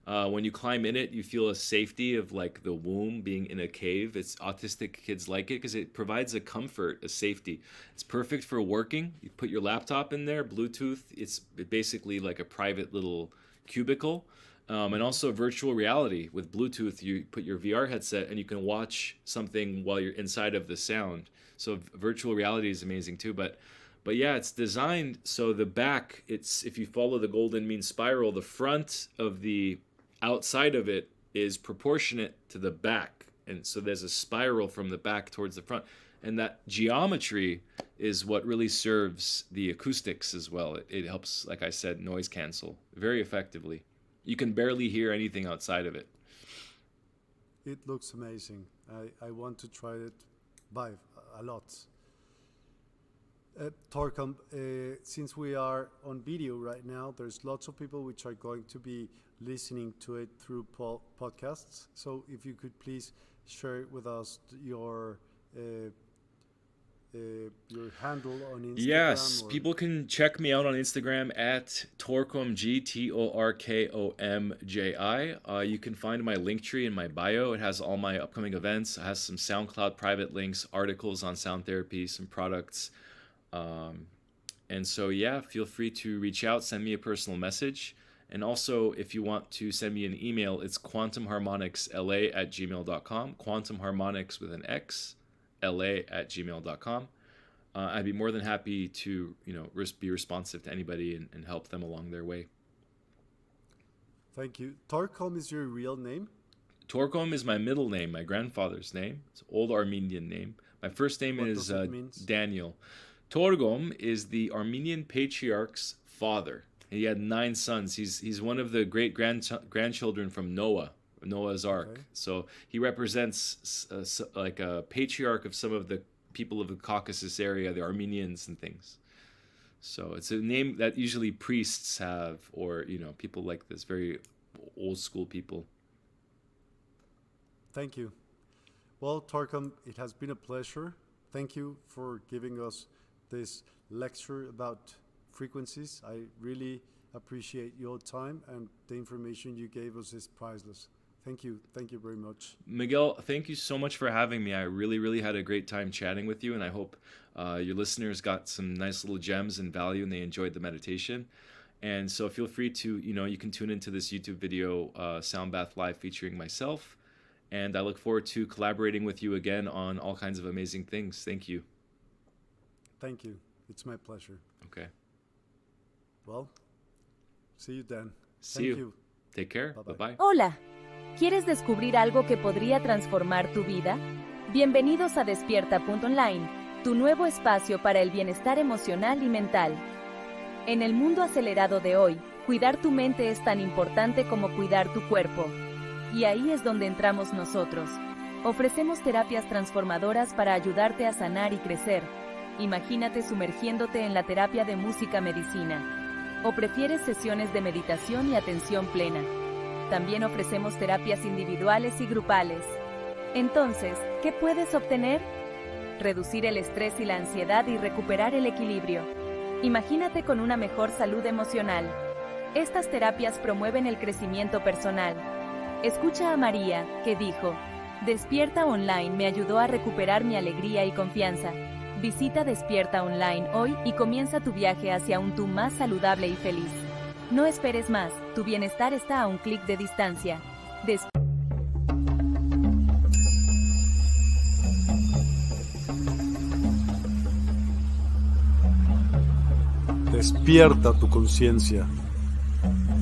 When you climb in it, you feel a safety of like the womb being in a cave. It's autistic kids like it because it provides a comfort, a safety. It's perfect for working. You put your laptop in there, Bluetooth. It's basically like a private little cubicle. And also virtual reality with Bluetooth. You put your VR headset and you can watch something while you're inside of the sound. So virtual reality is amazing too. But yeah, it's designed so the back, if you follow the golden mean spiral, the front of the outside of it is proportionate to the back. And so there's a spiral from the back towards the front. And that geometry is what really serves the acoustics as well. It helps, like I said, noise cancel very effectively. You can barely hear anything outside of it. It looks amazing. I want to try it by a lot. Torkom, since we are on video right now, there's lots of people which are going to be listening to it through podcasts. So if you could please share with us your your handle on Instagram? Yes, people can check me out on Instagram at Torkomji, Torkomji. You can find my link tree in my bio. It has all my upcoming events. It has some SoundCloud private links, articles on sound therapy, some products. And so, yeah, feel free to reach out, send me a personal message. And also, if you want to send me an email, it's quantumharmonicsla@gmail.com. Quantum Harmonics with an X, la@gmail.com. I'd be more than happy to, be responsive to anybody and help them along their way. Thank you. Torkom is your real name? Torkom is my middle name, my grandfather's name. It's an old Armenian name. My first name is Daniel. Torgom is the Armenian patriarch's father. He had 9 sons. He's one of the great grandchildren from Noah's Ark. Okay. So he represents like a patriarch of some of the people of the Caucasus area, the Armenians and things. So it's a name that usually priests have, or people like this, very old school people. Thank you. Well, Torkom, it has been a pleasure. Thank you for giving us this lecture about frequencies. I really appreciate your time, and the information you gave us is priceless. Thank you very much. Miguel, thank you so much for having me. I really had a great time chatting with you, and I hope your listeners got some nice little gems and value, and they enjoyed the meditation. And so feel free to, you can tune into this YouTube video, Sound Bath Live, featuring myself. And I look forward to collaborating with you again on all kinds of amazing things. Thank you. Thank you. It's my pleasure. Okay. Well, see you then. See you. Take care. Bye-bye. Hola. ¿Quieres descubrir algo que podría transformar tu vida? Bienvenidos a Despierta.online, tu nuevo espacio para el bienestar emocional y mental. En el mundo acelerado de hoy, cuidar tu mente es tan importante como cuidar tu cuerpo. Y ahí es donde entramos nosotros. Ofrecemos terapias transformadoras para ayudarte a sanar y crecer. Imagínate sumergiéndote en la terapia de música medicina. ¿O prefieres sesiones de meditación y atención plena? También ofrecemos terapias individuales y grupales. Entonces, ¿qué puedes obtener? Reducir el estrés y la ansiedad y recuperar el equilibrio. Imagínate con una mejor salud emocional. Estas terapias promueven el crecimiento personal. Escucha a María, que dijo: Despierta Online me ayudó a recuperar mi alegría y confianza. Visita Despierta Online hoy y comienza tu viaje hacia un tú más saludable y feliz. No esperes más, tu bienestar está a un clic de distancia. Despierta tu conciencia.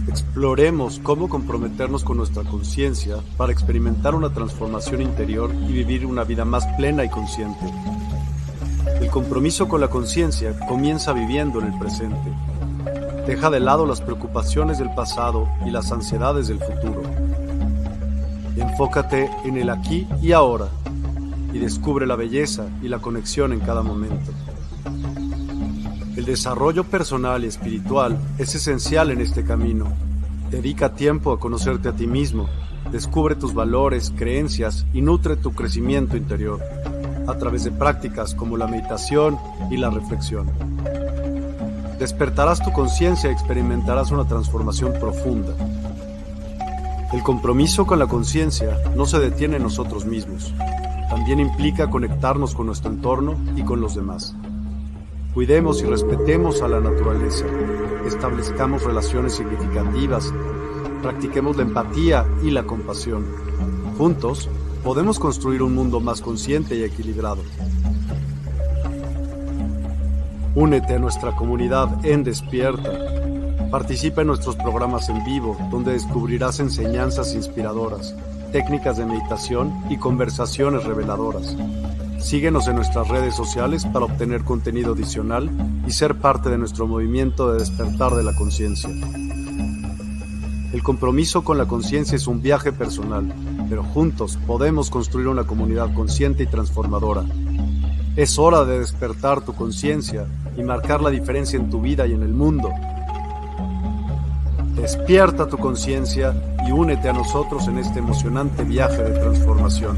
Exploremos cómo comprometernos con nuestra conciencia para experimentar una transformación interior y vivir una vida más plena y consciente. El compromiso con la conciencia comienza viviendo en el presente. Deja de lado las preocupaciones del pasado y las ansiedades del futuro. Enfócate en el aquí y ahora y descubre la belleza y la conexión en cada momento. El desarrollo personal y espiritual es esencial en este camino. Dedica tiempo a conocerte a ti mismo, descubre tus valores, creencias y nutre tu crecimiento interior a través de prácticas como la meditación y la reflexión. Despertarás tu conciencia y experimentarás una transformación profunda. El compromiso con la conciencia no se detiene en nosotros mismos. También implica conectarnos con nuestro entorno y con los demás. Cuidemos y respetemos a la naturaleza. Establezcamos relaciones significativas. Practiquemos la empatía y la compasión. Juntos, podemos construir un mundo más consciente y equilibrado. Únete a nuestra comunidad en Despierta. Participa en nuestros programas en vivo, donde descubrirás enseñanzas inspiradoras, técnicas de meditación y conversaciones reveladoras. Síguenos en nuestras redes sociales para obtener contenido adicional y ser parte de nuestro movimiento de despertar de la conciencia. El compromiso con la conciencia es un viaje personal, pero juntos podemos construir una comunidad consciente y transformadora. Es hora de despertar tu conciencia y marcar la diferencia en tu vida y en el mundo. Despierta tu conciencia y únete a nosotros en este emocionante viaje de transformación.